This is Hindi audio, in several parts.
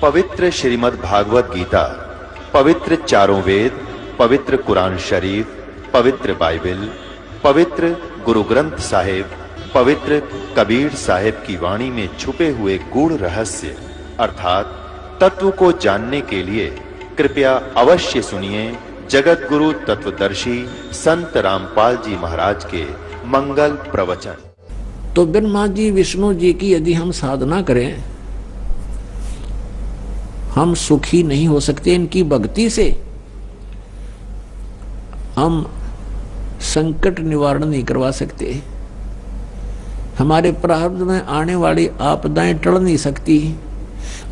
पवित्र श्रीमद् भागवत गीता, पवित्र चारों वेद, पवित्र कुरान शरीफ, पवित्र बाइबल, पवित्र गुरु ग्रंथ साहिब, पवित्र कबीर साहिब की वाणी में छुपे हुए गूढ़ रहस्य अर्थात तत्व को जानने के लिए कृपया अवश्य सुनिए जगत गुरु तत्वदर्शी संत रामपाल जी महाराज के मंगल प्रवचन। तो ब्रह्मा जी विष्णु जी की यदि हम साधना करें, हम सुखी नहीं हो सकते। इनकी भक्ति से हम संकट निवारण नहीं करवा सकते। हमारे प्रारब्ध में आने वाली आपदाएं टल नहीं सकती।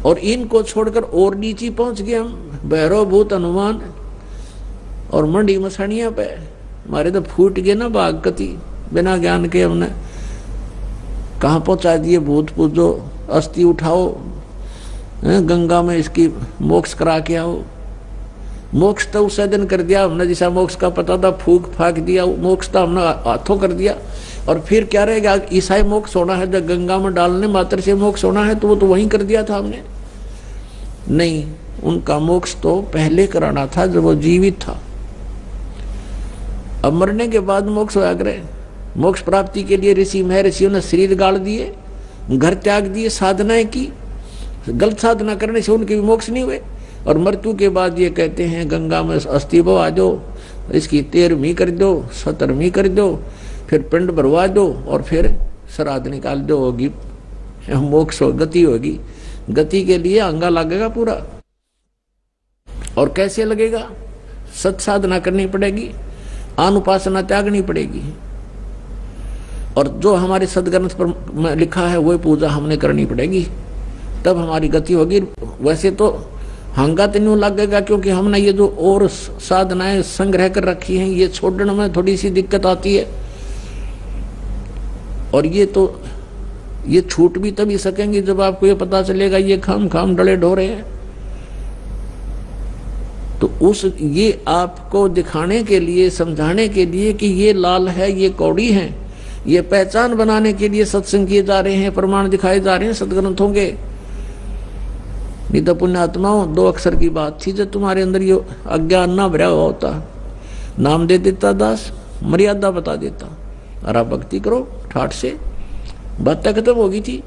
और इनको छोड़कर और नीचे पहुंच गए हम, भैरव भूत हनुमान और मंडी मसानिया पे हमारे तो फूट गए ना बाग कति। बिना ज्ञान के हमने कहाँ पहुंचा दिए। भूत पूजो, अस्थि उठाओ, गंगा में इसकी मोक्ष करा के आओ। मोक्ष तो उस दिन कर दिया हमने, जैसा मोक्ष का पता था फूक फाक दिया। मोक्ष तो हमने हाथों कर दिया। और फिर क्या रहेगा, ईसाई मोक्ष होना है जब गंगा में डालने मात्र से मोक्ष होना है, तो वो तो वहीं कर दिया था हमने। नहीं, उनका मोक्ष तो पहले कराना था जब वो जीवित था। अब मरने के बाद मोक्ष होया करे। मोक्ष प्राप्ति के लिए ऋषि महर्षियों ने शरीर गाड़ दिए, घर त्याग दिए, साधनाएं की। गलत साधना करने से उनके भी मोक्ष नहीं हुए। और मृत्यु के बाद ये कहते हैं गंगा में अस्थि बो आ जाओ, इसकी 13वीं कर दो, 17वीं कर दो, फिर पिंड भरवा दो और फिर श्राद्ध निकाल दो, होगी मोक्ष, गति होगी। गति के लिए अंगा लगेगा पूरा। और कैसे लगेगा? सत साधना करनी पड़ेगी, अनुपासना त्यागनी पड़ेगी। और जो हमारे सदग्रंथ पर लिखा है वही पूजा हमने करनी पड़ेगी, तब हमारी गति होगी। वैसे तो हंगा तो नहीं लगेगा, क्योंकि हमने ये जो और साधनाएं संग्रह कर रखी हैं, ये छोड़ने में थोड़ी सी दिक्कत आती है। और ये छूट भी तभी सकेंगे जब आपको ये पता चलेगा ये खाम डले ढोरे हैं। तो ये आपको दिखाने के लिए, समझाने के लिए कि ये लाल है, ये कौड़ी है, ये पहचान बनाने के लिए सत्संग किए जा रहे हैं, प्रमाण दिखाए जा रहे हैं सदग्रंथों के। नहीं तो पुण्यात्माओं, 2 अक्षर की बात थी, जब तुम्हारे अंदर ये अज्ञान ना भरा हुआ होता, नाम दे देता दास, मर्यादा बता देता, और आप भक्ति करो ठाठ से, बात खत्म होगी थी।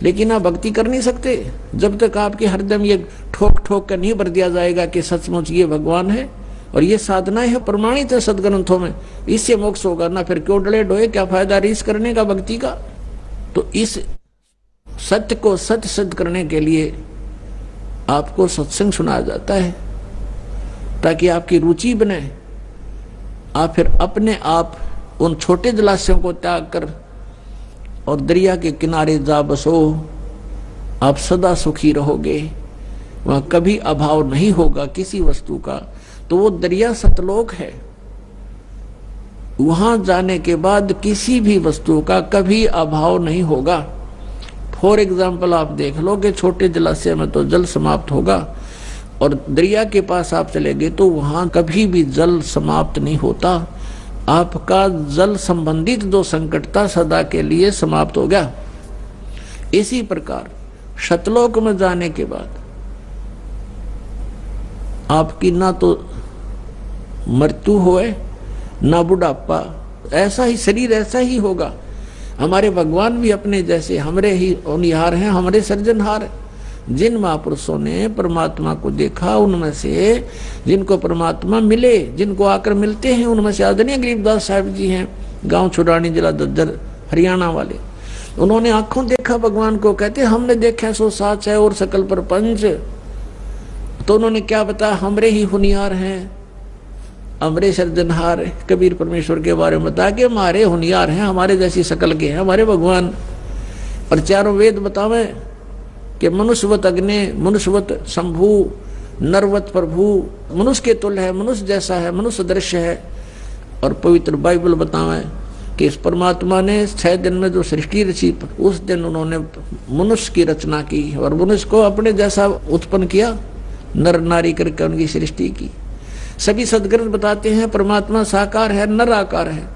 लेकिन आप भक्ति कर नहीं सकते जब तक आपके हरदम ये ठोक ठोक कर नहीं भर दिया जाएगा कि सचमुच ये भगवान है और ये साधनाएं है, प्रमाणित है सदग्रंथों में, इससे मोक्ष होगा। ना फिर क्यों डले ढोए, क्या फायदा रीस करने का भक्ति का। तो इस सत्य को सत्य सिद्ध करने के लिए आपको सत्संग सुनाया जाता है, ताकि आपकी रुचि बने। आप फिर अपने आप उन छोटे जलाशयों को त्याग कर और दरिया के किनारे जा बसो। आप सदा सुखी रहोगे, वहां कभी अभाव नहीं होगा किसी वस्तु का। तो वो दरिया सतलोक है। वहां जाने के बाद किसी भी वस्तु का कभी अभाव नहीं होगा। फॉर एग्जाम्पल आप देख लो कि छोटे जलाशय में तो जल समाप्त होगा, और दरिया के पास आप चले गए तो वहां कभी भी जल समाप्त नहीं होता। आपका जल संबंधित जो संकट था सदा के लिए समाप्त हो गया। इसी प्रकार शतलोक में जाने के बाद आपकी ना तो मृत्यु होए ना बुढ़ापा, ऐसा ही शरीर ऐसा ही होगा। हमारे भगवान भी अपने जैसे हमरे ही होनिहार हैं, हमारे सर्जनहार हैं। जिन महापुरुषों ने परमात्मा को देखा, उनमें से जिनको परमात्मा मिले, जिनको आकर मिलते हैं, उनमें से आदरणीय गरीबदास साहब जी हैं, गांव छुड़ानी, जिला दद्दर, हरियाणा वाले। उन्होंने आंखों देखा भगवान को, कहते हमने देखा सो साच है और सकल प्रपंच। तो उन्होंने क्या बताया, हमरे ही होनिहार हैं, हमरे सर्जनहार। कबीर परमेश्वर के बारे में बताया कि हमारे होनिहार हैं, हमारे जैसी शकल के हैं हमारे भगवान। और चारों वेद बतावे कि मनुष्यवत अग्नि, मनुष्यवत शंभु, नरवत प्रभु, मनुष्य के तुल्य है, मनुष्य जैसा है, मनुष्य दृश्य है। और पवित्र बाइबल बतावे कि इस परमात्मा ने 6 दिन में जो सृष्टि रची, उस दिन उन्होंने मनुष्य की रचना की और मनुष्य को अपने जैसा उत्पन्न किया, नर नारी करके उनकी सृष्टि की। सभी सदग्रंथ बताते हैं परमात्मा साकार है, नर आकार है।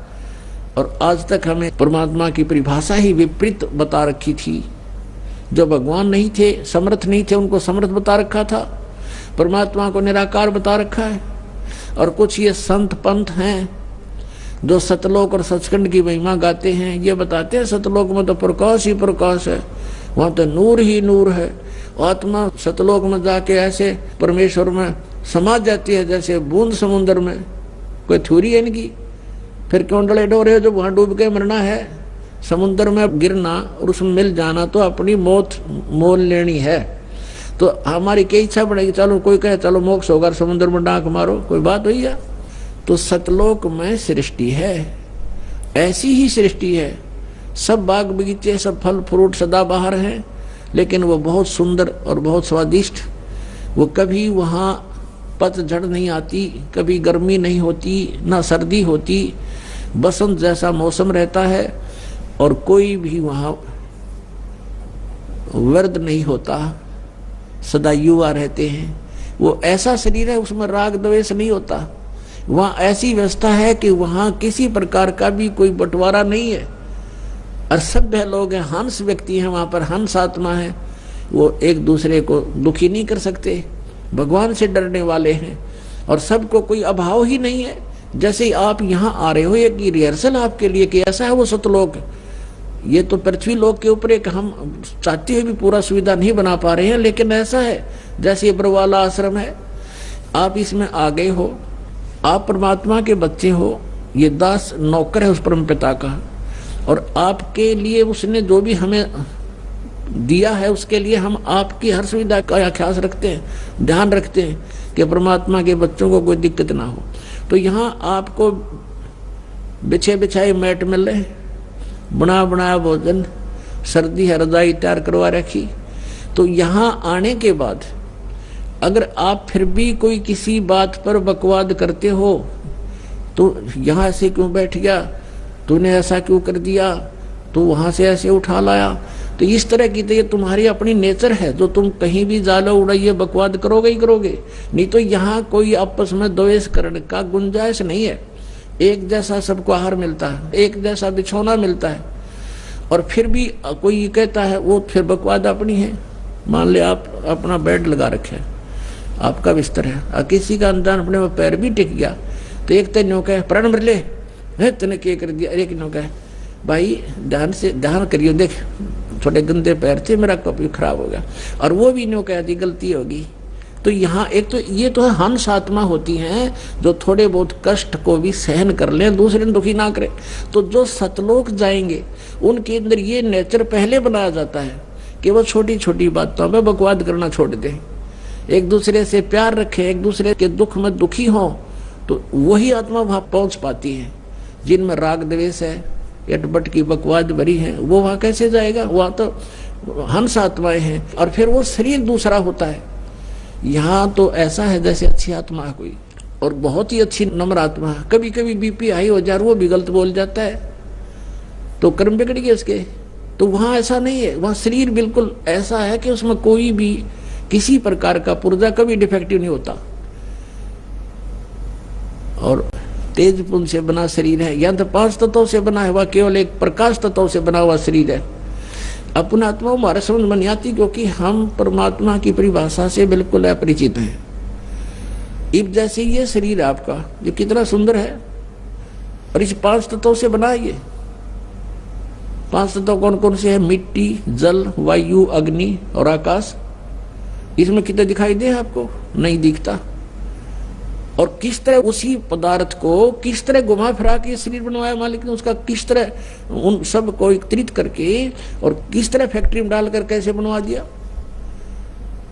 और आज तक हमें परमात्मा की परिभाषा ही विपरीत बता रखी थी। जो भगवान नहीं थे, समर्थ नहीं थे, उनको समर्थ बता रखा था, परमात्मा को निराकार बता रखा है। और कुछ ये संत पंथ हैं जो सतलोक और सचखंड की महिमा गाते हैं, ये बताते हैं सतलोक में तो प्रकाश ही प्रकाश है, वहां तो नूर ही नूर है। आत्मा सतलोक में जाके ऐसे परमेश्वर में समा जाती है जैसे बूंद समुद्र में। कोई थ्योरी है इनकी? फिर क्यों डले डोरे हो? जब वहां डूब के मरना है, समुद्र में गिरना और उसमें मिल जाना तो अपनी मौत मोल लेनी है। तो हमारी क्या इच्छा बढ़ेगी? चलो कोई कहे चलो मोक्ष होगा, समुद्र में डांक मारो, कोई बात हुई है? तो सतलोक में सृष्टि है, ऐसी ही सृष्टि है। सब बाग बगीचे, सब फल फ्रूट सदा बाहर हैं, लेकिन वो बहुत सुंदर और बहुत स्वादिष्ट। वो कभी वहाँ पतझड़ नहीं आती, कभी गर्मी नहीं होती, ना सर्दी होती, बसंत जैसा मौसम रहता है, और कोई भी वहाँ वर्द नहीं होता, सदा युवा रहते हैं। वो ऐसा शरीर है, उसमें राग द्वेष नहीं होता। वहाँ ऐसी व्यवस्था है कि वहाँ किसी प्रकार का भी कोई बंटवारा नहीं है। असभ्य लोग हैं, हंस व्यक्ति हैं, वहाँ पर हंस आत्मा है, वो एक दूसरे को दुखी नहीं कर सकते, भगवान से डरने वाले हैं, और सबको कोई अभाव ही नहीं है। जैसे ही आप यहाँ आ रहे हो, एक रिहर्सल आपके लिए कि ऐसा है वो सतलोक। ये तो पृथ्वी लोक के ऊपर एक हम चाहते हुए भी पूरा सुविधा नहीं बना पा रहे हैं, लेकिन ऐसा है जैसे ये बरवाला आश्रम है, आप इसमें आ गए हो, आप परमात्मा के बच्चे हो, ये दास नौकर है उस परम पिता का, और आपके लिए उसने जो भी हमें दिया है उसके लिए हम आपकी हर सुविधा का ख्याल रखते हैं, ध्यान रखते हैं कि परमात्मा के बच्चों को कोई दिक्कत ना हो। तो यहाँ आपको बिछे बिछाए मैट मिल रहे, बना बनाया भोजन, सर्दी है रजाई तैयार करवा रखी। तो यहाँ आने के बाद अगर आप फिर भी कोई किसी बात पर बकवाद करते हो, तो यहाँ से क्यों बैठ गया, तूने ऐसा क्यों कर दिया, तो वहां से ऐसे उठा लाया, तो इस तरह की तो ये तुम्हारी अपनी नेचर है, जो तुम कहीं भी जालो उड़ाइए बकवाद करोगे ही करोगे। नहीं तो यहाँ कोई आपस में द्वेष करने का गुंजाइश नहीं है। एक जैसा सबको आहार मिलता है, एक जैसा बिछौना मिलता है, और फिर भी कोई कहता है वो फिर बकवाद अपनी है। मान ले आप अपना बेड लगा रखे है, आपका बिस्तर है, और किसी का अनजान अपने में पैर भी टिक गया, तो एक तेनों कहे प्राण मर ले, तूने क्या कर दिया, एक नो कहे भाई ध्यान से ध्यान करियो, देख थोड़े गंदे पैर थे, मेरा कप खराब हो गया, और वो भी नो कह दी गलती होगी। तो यहाँ एक तो ये तो हंस आत्मा होती हैं जो थोड़े बहुत कष्ट को भी सहन कर लें, दूसरे ने दुखी ना करें। तो जो सतलोक जाएंगे उनके अंदर ये नेचर पहले बनाया जाता है कि वो छोटी छोटी बातों में बकवाद करना छोड़ दें, एक दूसरे से प्यार रखें, एक दूसरे के दुख में दुखी हों, तो वही आत्मा वहां पहुंच पाती है। जिनमें राग द्वेष है, एटबट की बकवाद भरी है, वो वहां कैसे जाएगा? वहां तो हंस आत्माएं हैं, और फिर वो शरीर दूसरा होता है। यहाँ तो ऐसा है जैसे अच्छी आत्मा है कोई, और बहुत ही अच्छी नम्र आत्मा है। कभी कभी बीपी हाई हो जाए, वो भी गलत बोल जाता है, तो कर्म बिगड़ गए उसके। तो वहां ऐसा नहीं है, वहां शरीर बिल्कुल ऐसा है कि उसमें कोई भी किसी प्रकार का पुर्जा कभी डिफेक्टिव नहीं होता, और तेज पुंज से बना शरीर है। या तो 5 तत्वों से बना है, वह केवल एक प्रकाश तत्व से बना हुआ शरीर है। अपना आत्मा हमारे समझ में नहीं आती, क्योंकि हम परमात्मा की परिभाषा से बिल्कुल अपरिचित हैं। इब जैसे ये शरीर आपका जो कितना सुंदर है, और इस 5 तत्वों से बना है। ये 5 तत्व कौन कौन से है? मिट्टी, जल, वायु, अग्नि और आकाश। इसमें कितने दिखाई दे आपको? नहीं दिखता। और किस तरह उसी पदार्थ को किस तरह घुमा फिरा के शरीर बनवाया मालिक ने, उसका किस तरह उन सब को एकत्रित करके और किस तरह फैक्ट्री में डालकर कैसे बनवा दिया।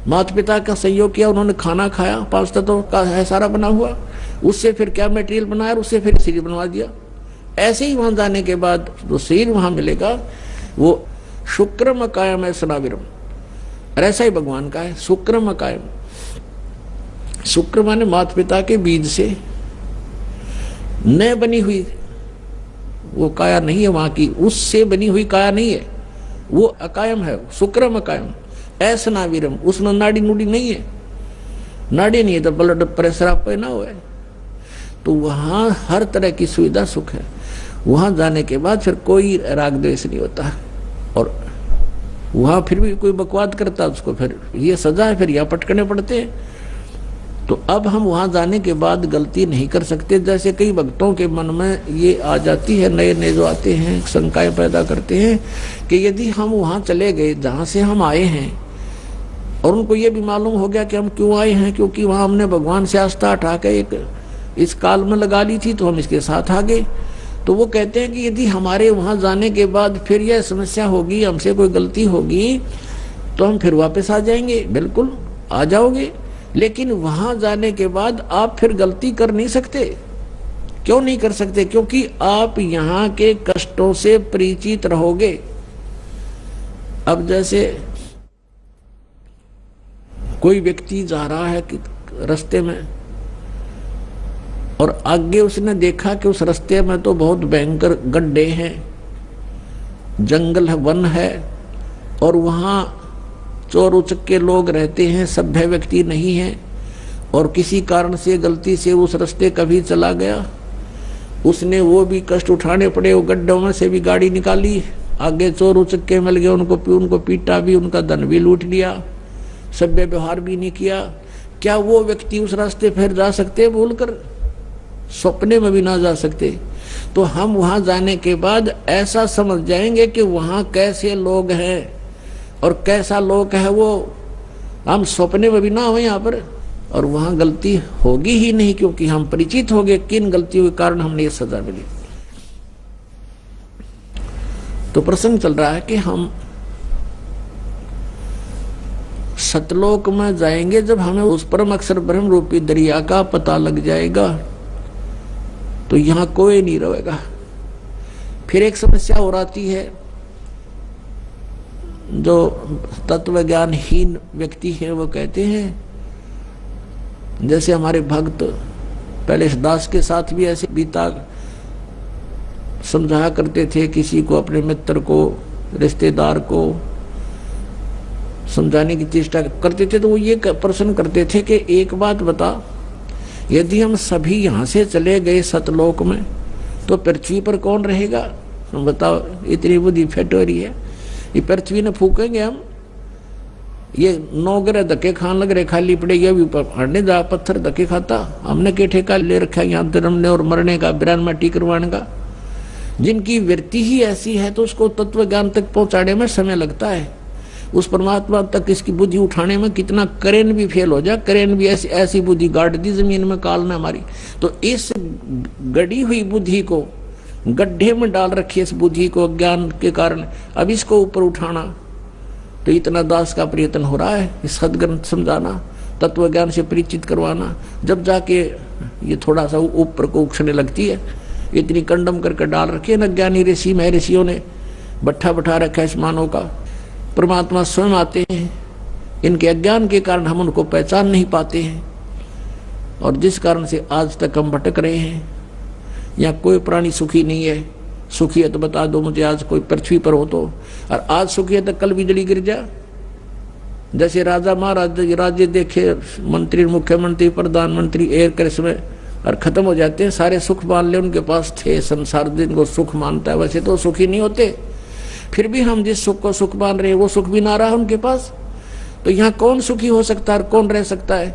माता पिता का सहयोग किया, उन्होंने खाना खाया, 5 तत्वों का है सारा बना हुआ, उससे फिर क्या मटेरियल बनाया, उससे फिर शरीर बनवा दिया। ऐसे ही वहां जाने के बाद जो शरीर वहां मिलेगा वो शुक्रम कायम है सनाविरम, और ऐसा ही भगवान का है शुक्रम कायम। शुक्र माने माता पिता के बीज से न बनी हुई वो काया नहीं है, वहां की उससे बनी हुई काया नहीं है, वो अकायम है, शुक्रम अकायम। ऐसा नावीरम, उसमें नाड़ी नुड़ी नहीं है, नाड़ी नहीं है तो ब्लड प्रेशर आप पे ना हुआ है। तो वहां हर तरह की सुविधा सुख है। वहां जाने के बाद फिर कोई राग द्वेष नहीं होता, और वहां फिर भी कोई बकवाद करता उसको फिर ये सजा है, फिर यहाँ पटकने पड़ते हैं। तो अब हम वहां जाने के बाद गलती नहीं कर सकते। जैसे कई भक्तों के मन में ये आ जाती है, नए नए जो आते हैं शंकाएं पैदा करते हैं कि यदि हम वहां चले गए जहां से हम आए हैं, और उनको ये भी मालूम हो गया कि हम क्यों आए हैं, क्योंकि वहां हमने भगवान से आस्था उठा के एक इस काल में लगा ली थी, तो हम इसके साथ आ गए। तो वो कहते हैं कि यदि हमारे वहां जाने के बाद फिर यह समस्या होगी, हमसे कोई गलती होगी, तो हम फिर वापस आ जाएंगे। बिल्कुल आ जाओगे, लेकिन वहां जाने के बाद आप फिर गलती कर नहीं सकते। क्यों नहीं कर सकते? क्योंकि आप यहाँ के कष्टों से परिचित रहोगे। अब जैसे कोई व्यक्ति जा रहा है कि रास्ते में, और आगे उसने देखा कि उस रास्ते में तो बहुत भयंकर गड्ढे हैं, जंगल है, वन है, और वहां चोर उचक्के लोग रहते हैं, सभ्य व्यक्ति नहीं है, और किसी कारण से गलती से उस रास्ते कभी चला गया, उसने वो भी कष्ट उठाने पड़े, वो गड्ढों में से भी गाड़ी निकाली, आगे चोर उचक्के मिल गए, उनको पीटा भी, उनका धन भी लूट लिया, सभ्य व्यवहार भी नहीं किया। क्या वो व्यक्ति उस रास्ते फिर जा सकते? भूलकर सपने में भी ना जा सकते। तो हम वहां जाने के बाद ऐसा समझ जाएंगे कि वहां कैसे लोग हैं और कैसा लोग है वो, हम सपने में भी ना हो यहाँ पर, और वहां गलती होगी ही नहीं, क्योंकि हम परिचित हो गए किन गलतियों के कारण हमने ये सजा मिली। तो प्रसंग चल रहा है कि हम सतलोक में जाएंगे जब हमें उस परम अक्षर ब्रह्म रूपी दरिया का पता लग जाएगा, तो यहां कोई नहीं रहेगा। फिर एक समस्या और आती है, जो तत्व ज्ञानहीन व्यक्ति है वो कहते हैं, जैसे हमारे भक्त पहले दास के साथ भी ऐसे बीता समझाया करते थे, किसी को, अपने मित्र को, रिश्तेदार को समझाने की चेष्टा करते थे, तो वो ये प्रश्न करते थे कि एक बात बता, यदि हम सभी यहाँ से चले गए सतलोक में, तो पृथ्वी पर कौन रहेगा? हम बताओ, इतनी बुद्धि फेट हो रही है, ये पृथ्वी ने फूकेंगे हम? ये 9 ग्रह धक्के खान लग रहे, खाली पड़े, ये भी हड़ने जा पत्थर धक्के खाता। हमने के ठेका ले रखा है यहाँ जन्मने और मरने का, बिरान माटी करवाने का। जिनकी वृत्ति ही ऐसी है तो उसको तत्व ज्ञान तक पहुंचाने में समय लगता है। उस परमात्मा तक इसकी बुद्धि उठाने में कितना करेन भी फेल हो जाए, करेन भी ऐसी बुद्धि गाड़ दी जमीन में काल ने हमारी। तो इस गड़ी हुई बुद्धि को गड्ढे में डाल रखी, इस बुद्धि को अज्ञान के कारण, अब इसको ऊपर उठाना, तो इतना दास का प्रयत्न हो रहा है, इस सदग्रंथ समझाना, तत्व ज्ञान से परिचित करवाना। जब जाके ये थोड़ा सा ऊपर को उछने लगती है, इतनी कंडम करके डाल रखी है न ज्ञानी ऋषि में, ऋषियों ने बट्ठा बैठा रखा है इस मानव का। परमात्मा स्वयं आते हैं, इनके अज्ञान के कारण हम उनको पहचान नहीं पाते हैं, और जिस कारण से आज तक हम भटक रहे हैं। यहाँ कोई प्राणी सुखी नहीं है। सुखी है तो बता दो मुझे, आज कोई पृथ्वी पर हो तो। और आज सुखी है तो कल बिजली गिर जा। जैसे राजा महाराज राज्य देखे, मंत्री, मुख्यमंत्री, प्रधानमंत्री एक में और खत्म हो जाते हैं, सारे सुख मान ले उनके पास थे, संसार जिनको सुख मानता है वैसे तो सुखी नहीं होते। फिर भी हम जिस सुख को सुख मान रहे हैं वो सुख भी ना रहा उनके पास, तो यहाँ कौन सुखी हो सकता है और कौन रह सकता है?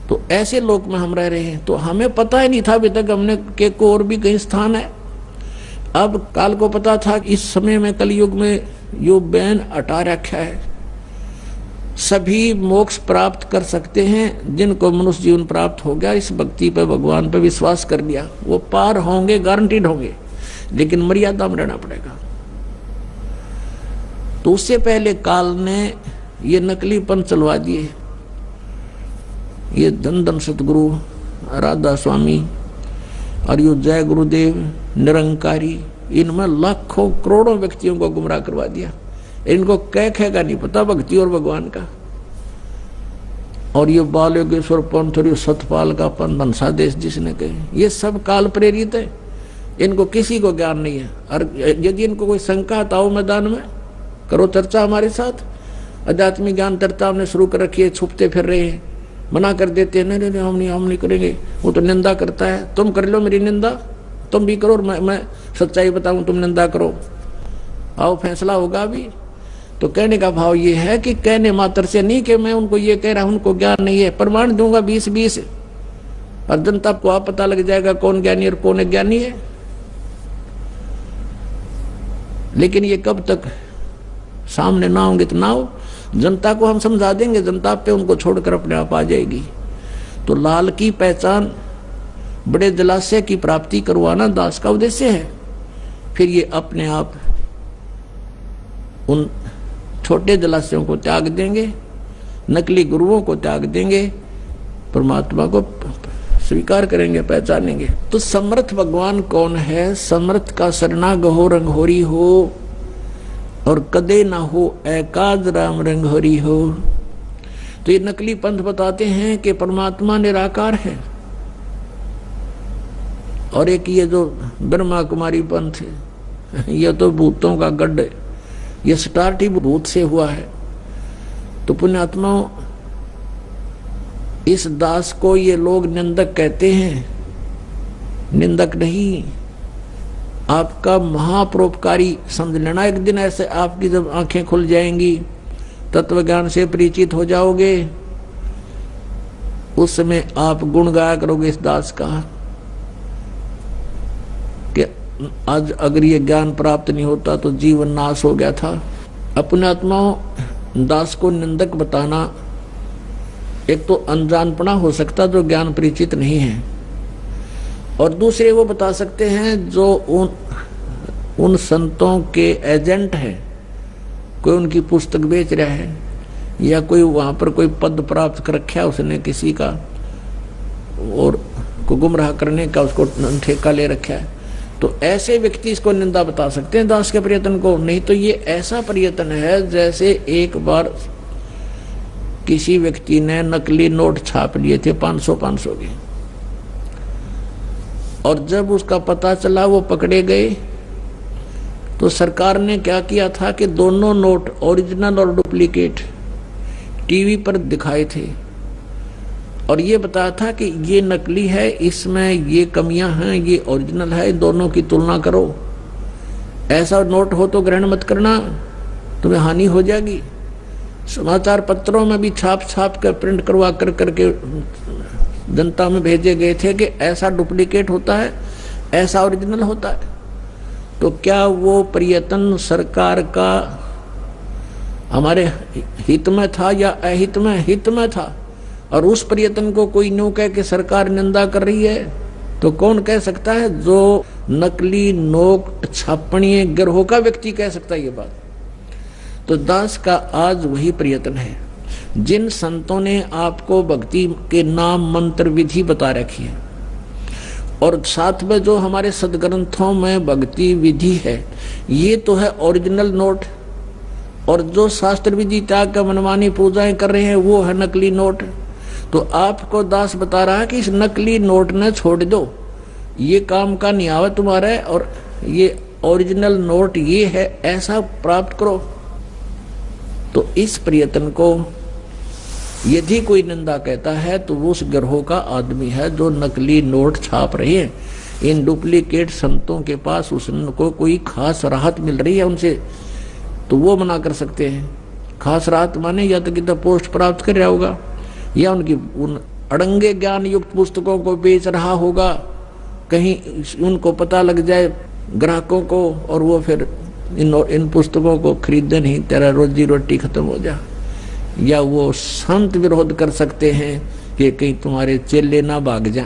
तो ऐसे लोक में हम रह रहे हैं। तो हमें पता ही नहीं था अभी तक हमने के को और भी कहीं स्थान है। अब काल को पता था कि इस समय में कलयुग में यो बैन हटा रखा है, सभी मोक्ष प्राप्त कर सकते हैं जिनको मनुष्य जीवन प्राप्त हो गया, इस भक्ति पे, भगवान पे विश्वास कर लिया, वो पार होंगे, गारंटीड होंगे, लेकिन मर्यादा में रहना पड़ेगा। तो उससे पहले काल ने ये नकलीपन चलवा दिए। ये धन धन सतगुरु राधा स्वामी और यो जय गुरुदेव निरंकारी, इनमें लाखों करोड़ों व्यक्तियों को गुमराह करवा दिया। इनको कह का नहीं पता भक्ति और भगवान का। और ये बाल योगेश्वर पंथ और सतपाल का धनसा देश जिसने कहे, ये सब काल प्रेरित है, इनको किसी को ज्ञान नहीं है। और यदि इनको कोई शंका आओ मैदान में करो चर्चा हमारे साथ। अध्यात्मिक ज्ञान चर्चा हमने शुरू कर रखी है, छुपते फिर रहे हैं, मना कर देते हैं, नहीं हम नहीं करेंगे, वो तो निंदा करता है। तुम कर लो मेरी निंदा, तुम भी करो, और मैं सच्चाई बताऊं, तुम निंदा करो, आओ फैसला होगा। अभी तो कहने का भाव ये है कि कहने मात्र से नहीं कि मैं उनको ये कह रहा हूं उनको ज्ञान नहीं है, प्रमाण दूंगा 20-20 और जनता को आप पता लग जाएगा कौन ज्ञानी और कौन अज्ञानी है। लेकिन ये कब तक सामने ना होंगे तो ना हो, जनता को हम समझा देंगे, जनता पे उनको छोड़कर अपने आप आ जाएगी। तो लाल की पहचान बड़े जलाशय की प्राप्ति करवाना दास का उद्देश्य है। फिर ये अपने आप उन छोटे जलाशयों को त्याग देंगे, नकली गुरुओं को त्याग देंगे, परमात्मा को स्वीकार करेंगे, पहचानेंगे। तो समर्थ भगवान कौन है? समर्थ का सरना गहो रंगहोरी हो और कदे ना हो एकाद राम रंगहोरी हो। तो ये नकली पंथ बताते हैं कि परमात्मा निराकार है, और एक ये जो ब्रह्मा कुमारी पंथ है ये तो भूतों का गढ़ है, ये स्टार्ट ही भूत से हुआ है। तो पुण्यात्माओं, इस दास को ये लोग निंदक कहते हैं, निंदक नहीं, आपका महापरोपकारी समझ लेना। एक दिन ऐसे आपकी जब आंखें खुल जाएंगी, तत्व ज्ञान से परिचित हो जाओगे, उस समय आप गुण गाया करोगे इस दास का कि आज अगर ये ज्ञान प्राप्त नहीं होता तो जीवन नाश हो गया था। अपने आत्माओं, दास को निंदक बताना एक तो अनजानपना हो सकता जो ज्ञान परिचित नहीं है, और दूसरे वो बता सकते हैं जो उन संतों के एजेंट हैं, कोई उनकी पुस्तक बेच रहा है या कोई वहां पर कोई पद प्राप्त कर रखा है उसने किसी का और को गुमराह करने का उसको ठेका ले रखा है, तो ऐसे व्यक्ति इसको निंदा बता सकते हैं दास के प्रयत्न को। नहीं तो ये ऐसा प्रयत्न है जैसे एक बार किसी व्यक्ति ने नकली नोट छाप लिए थे 500 के, और जब उसका पता चला वो पकड़े गए तो सरकार ने क्या किया था कि दोनों नोट ओरिजिनल और डुप्लीकेट टीवी पर दिखाए थे और ये बताया था कि ये नकली है, इसमें ये कमियां हैं, ये ओरिजिनल है, दोनों की तुलना करो। ऐसा नोट हो तो ग्रहण मत करना, तुम्हें हानि हो जाएगी। समाचार पत्रों में भी छाप कर प्रिंट करवा करके जनता में भेजे गए थे कि ऐसा डुप्लीकेट होता है, ऐसा ओरिजिनल होता है। तो क्या वो प्रयत्न सरकार का हमारे हित में था या अहित में? हित में था। और उस प्रयत्न को कोई न्यू कह के सरकार निंदा कर रही है तो कौन कह सकता है? जो नकली नोट छापणीय गिरोह का व्यक्ति कह सकता है ये बात। तो दास का आज वही प्रयत्न है। जिन संतों ने आपको भक्ति के नाम मंत्र विधि बता रखी है और साथ में जो हमारे सदग्रंथों में भक्ति विधि है, ये तो है ओरिजिनल नोट, और जो शास्त्र विधि त्याग का मनमानी पूजाएं कर रहे हैं वो है नकली नोट। तो आपको दास बता रहा है कि इस नकली नोट ने छोड़ दो, ये काम का नहीं आवा तुम्हारा है, और ये ओरिजिनल नोट ये है, ऐसा प्राप्त करो। तो इस प्रयत्न को यदि कोई निंदा कहता है तो वो उस गिरोह का आदमी है जो नकली नोट छाप रहे हैं। इन डुप्लीकेट संतों के पास उसको कोई खास राहत मिल रही है उनसे, तो वो मना कर सकते हैं। खास राहत माने या तो कितना पोस्ट प्राप्त कर रहा होगा, या उनकी उन अड़ंगे ज्ञान युक्त पुस्तकों को बेच रहा होगा, कहीं उनको पता लग जाए ग्राहकों को और वो फिर इन पुस्तकों को खरीदे नहीं, तेरा रोजी रोटी खत्म हो जा। या वो संत विरोध कर सकते हैं कि कहीं तुम्हारे चेले ना भाग जा।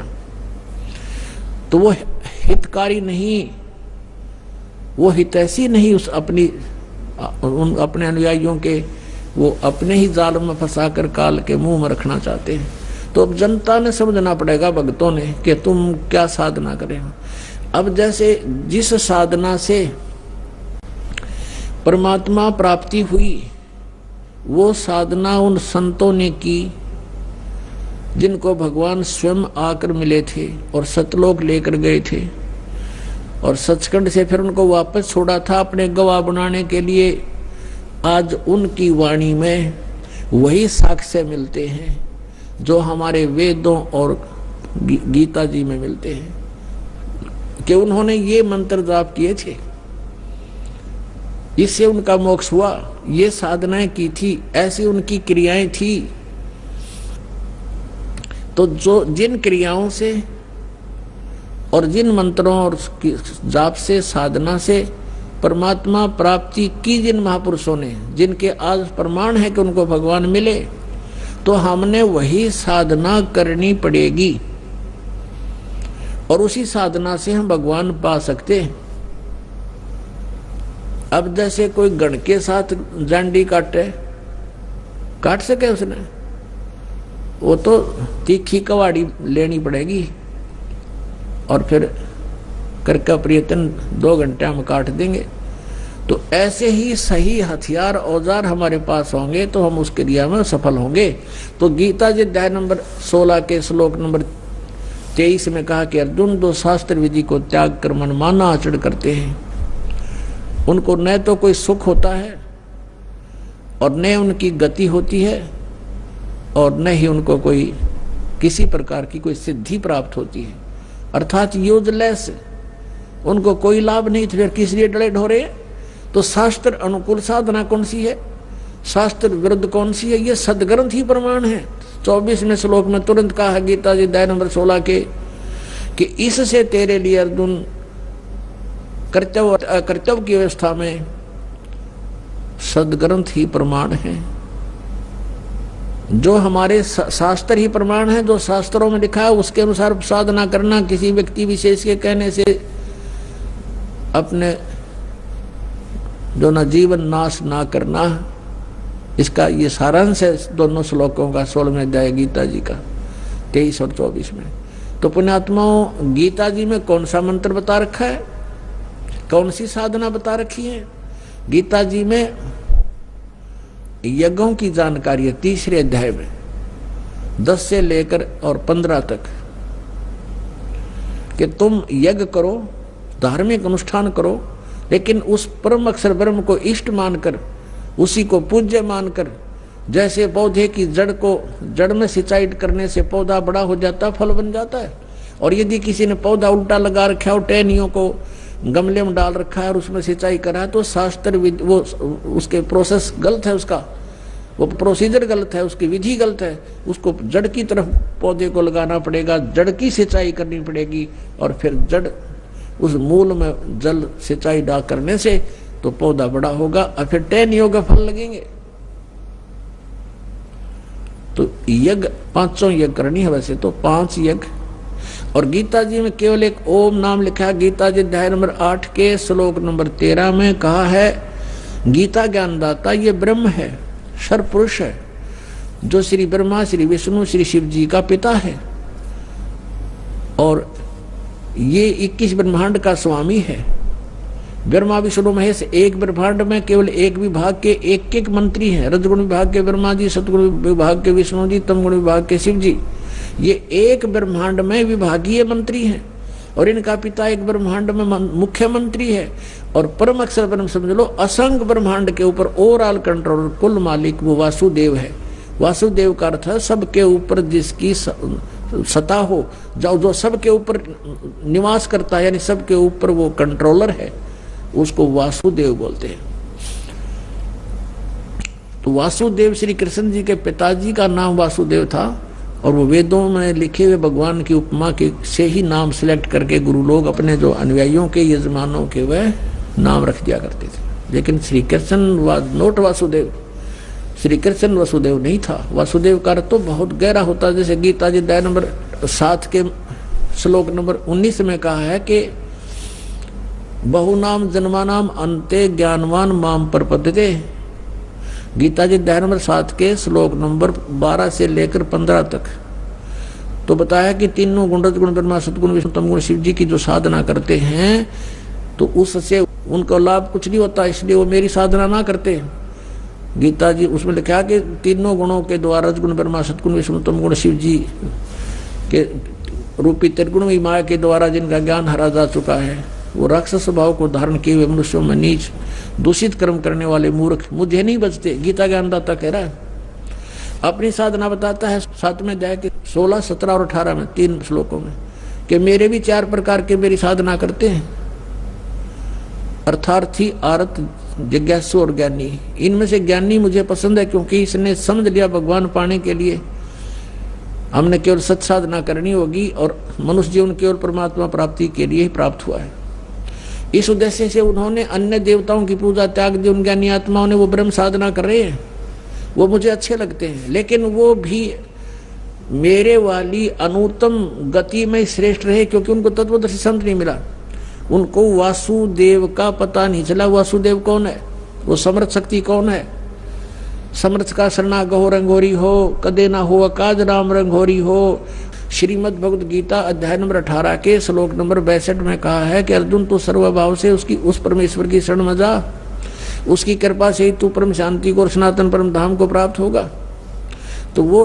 तो वो हितकारी नहीं, वो हितैषी नहीं उस उन अपने अनुयायियों के, वो अपने ही जाल में फंसाकर काल के मुंह में रखना चाहते हैं। तो अब जनता ने समझना पड़ेगा, भक्तों ने, कि तुम क्या साधना करें। अब जैसे जिस साधना से परमात्मा प्राप्ति हुई वो साधना उन संतों ने की जिनको भगवान स्वयं आकर मिले थे और सतलोक लेकर गए थे, और सचखंड से फिर उनको वापस छोड़ा था अपने गवाह बनाने के लिए। आज उनकी वाणी में वही साक्ष्य मिलते हैं जो हमारे वेदों और गीता जी में मिलते हैं कि उन्होंने ये मंत्र जाप किए थे। इससे उनका मोक्ष हुआ, ये साधनाएं की थी, ऐसी उनकी क्रियाएं थी। तो जो जिन क्रियाओं से और जिन मंत्रों और जाप से, साधना से परमात्मा प्राप्ति की जिन महापुरुषों ने, जिनके आज प्रमाण है कि उनको भगवान मिले, तो हमने वही साधना करनी पड़ेगी और उसी साधना से हम भगवान पा सकते हैं। अब जैसे कोई गण के साथ जांडी काट सके उसने, वो तो तीखी कवाड़ी लेनी पड़ेगी और फिर करके प्रयत्न 2 घंटे में काट देंगे। तो ऐसे ही सही हथियार औजार हमारे पास होंगे तो हम उस क्रिया में सफल होंगे। तो गीता जी अध्याय नंबर 16 के श्लोक नंबर 23 में कहा कि अर्जुन जो शास्त्र विधि को त्याग कर मनमाना आचरण करते हैं, उनको न तो कोई सुख होता है और न उनकी गति होती है और न ही उनको कोई किसी प्रकार की कोई सिद्धि प्राप्त होती है, अर्थात यूजलेस, उनको कोई लाभ नहीं। फिर किस लिए डरे ढोरे? तो शास्त्र अनुकूल साधना कौन सी है, शास्त्र विरुद्ध कौन सी है? ये सदग्रंथ ही प्रमाण है। 24वें श्लोक में तुरंत कहा गीता जी अध्याय नंबर 16 के कि इससे तेरे लिए अर्जुन कर्तव्य की व्यवस्था में सदग्रंथ ही प्रमाण है। जो हमारे शास्त्र ही प्रमाण है, जो शास्त्रों में लिखा है उसके अनुसार साधना करना, किसी व्यक्ति विशेष के कहने से अपने जो न जीवन नाश ना करना, इसका ये सारांश है दोनों श्लोकों का 16वें अध्याय गीता जी का 23 और 24 में। तो पुण्यात्माओं, गीता जी में कौन सा मंत्र बता रखा है, कौन सी साधना बता रखी है? गीता जी में यज्ञों की जानकारी है 3रे अध्याय में 10 से लेकर और 15 तक कि तुम यज्ञ करो, धार्मिक अनुष्ठान करो, लेकिन उस परम अक्षर ब्रह्म को इष्ट मानकर, उसी को पूज्य मानकर, जैसे पौधे की जड़ में सिंचाई करने से पौधा बड़ा हो जाता, फल बन जाता है। और यदि किसी ने पौधा उल्टा लगा रखा है और टहनियों को गमले में डाल रखा है और उसमें सिंचाई करा है, तो शास्त्र वो उसके प्रोसेस गलत है, उसका वो प्रोसीजर गलत है, उसकी विधि गलत है। उसको जड़ की तरफ पौधे को लगाना पड़ेगा, जड़ की सिंचाई करनी पड़ेगी और फिर जड़ उस मूल में जल सिंचाई डाल करने से तो पौधा बड़ा होगा और फिर टहनियों का फल लगेंगे। तो यज्ञ 5 यज्ञ करनी है, वैसे तो 5 यज्ञ। और गीता जी में केवल एक ओम नाम लिखा है। गीता जी अध्याय नंबर 8 के श्लोक नंबर 13 में कहा है, गीता ज्ञानदाता ये ब्रह्म है, सर्वपुरुष है, जो श्री ब्रह्मा, श्री विष्णु, श्री शिव जी का पिता है और ये 21 ब्रह्मांड का स्वामी है। ब्रह्मा विष्णु महेश एक ब्रह्मांड में केवल एक विभाग के एक मंत्री हैं। रजगुण विभाग के ब्रह्मा जी, सतगुण विभाग के विष्णु जी, तमगुण विभाग के शिव जी। ये एक ब्रह्मांड में विभागीय मंत्री हैं और इनका पिता एक ब्रह्मांड में मुख्यमंत्री है। और परम अक्षर ब्रह्म समझ लो, असंख्य ब्रह्मांड के ऊपर ओवरऑल कंट्रोलर, कुल मालिक वो वासुदेव है। वासुदेव का अर्थ है सबके ऊपर जिसकी सत्ता हो, जो सबके ऊपर निवास करता है, यानी सबके ऊपर वो कंट्रोलर है, उसको वासुदेव बोलते हैं। तो वासुदेव श्री कृष्ण जी के पिताजी का नाम वासुदेव था और वो वेदों में लिखे हुए भगवान की उपमा के से ही नाम सिलेक्ट करके गुरु लोग अपने जो अनुयायियों के, यजमानों के वह नाम रख दिया करते थे। लेकिन श्री कृष्ण वाज नॉट वासुदेव, श्री कृष्ण वासुदेव नहीं था। वासुदेव का अर्थ तो बहुत गहरा होता है। जैसे गीता जी अध्याय नंबर 7 के श्लोक नंबर 19 में कहा है कि बहुनाम जन्मानाम अंते ज्ञानवान माम प्रपद्यते। गीता जी अध्याय नंबर 7 के श्लोक नंबर 12 से लेकर 15 तक तो बताया कि तीनों गुण, रजगुण, ब्रह्मा, सतगुण, विष्णु, तमगुण, शिव जी की जो साधना करते हैं तो उससे उनको लाभ कुछ नहीं होता, इसलिए वो मेरी साधना ना करते। गीता जी उसमें लिखा कि तीनों गुणों के द्वारा, रजगुण, ब्रह्मा, सतगुण, विष्णु, तमगुण, शिव जी के रूपी त्रिगुण माया के द्वारा जिनका ज्ञान हरा जा चुका है, वो राक्षस स्वभाव को धारण किए हुए मनुष्यों में नीच दूषित कर्म करने वाले मूर्ख मुझे नहीं बचते। गीता ज्ञानदाता कह रहा है। अपनी साधना बताता है 7वें अध्याय के 16, 17 और 18 में 3 श्लोकों में कि मेरे भी 4 प्रकार के मेरी साधना करते हैं। अर्थार्थी, आरत, जिज्ञासु और ज्ञानी, इनमें से ज्ञानी मुझे पसंद है क्योंकि इसने समझ लिया भगवान पाने के लिए हमने केवल सत साधना करनी होगी और मनुष्य जीवन केवल परमात्मा प्राप्ति के लिए ही प्राप्त हुआ है। इस उद्देश्य से उन्होंने अन्य देवताओं की पूजा त्याग दी। उन ज्ञानी आत्माओं ने वो ब्रह्म साधना कर रहे हैं, वो मुझे अच्छे लगते हैं, लेकिन वो भी मेरे वाली अनुत्तम गति में श्रेष्ठ रहे क्योंकि उनको तत्वदर्शी संत नहीं मिला। उनको वासुदेव का पता नहीं चला। वासुदेव कौन है? वो समर्थ शक्ति कौन है? समर्थ का शरणा गहो रंगोरी हो, कदे ना हो अकाज राम रंगोरी हो। श्रीमद् भगवद गीता अध्याय नंबर 18 के श्लोक नंबर 62 में कहा है कि अर्जुन तू सर्वभाव से उस परमेश्वर की शरण में जा, उसकी कृपा से ही तू परम शांति को और सनातन परम धाम को प्राप्त होगा। तो वो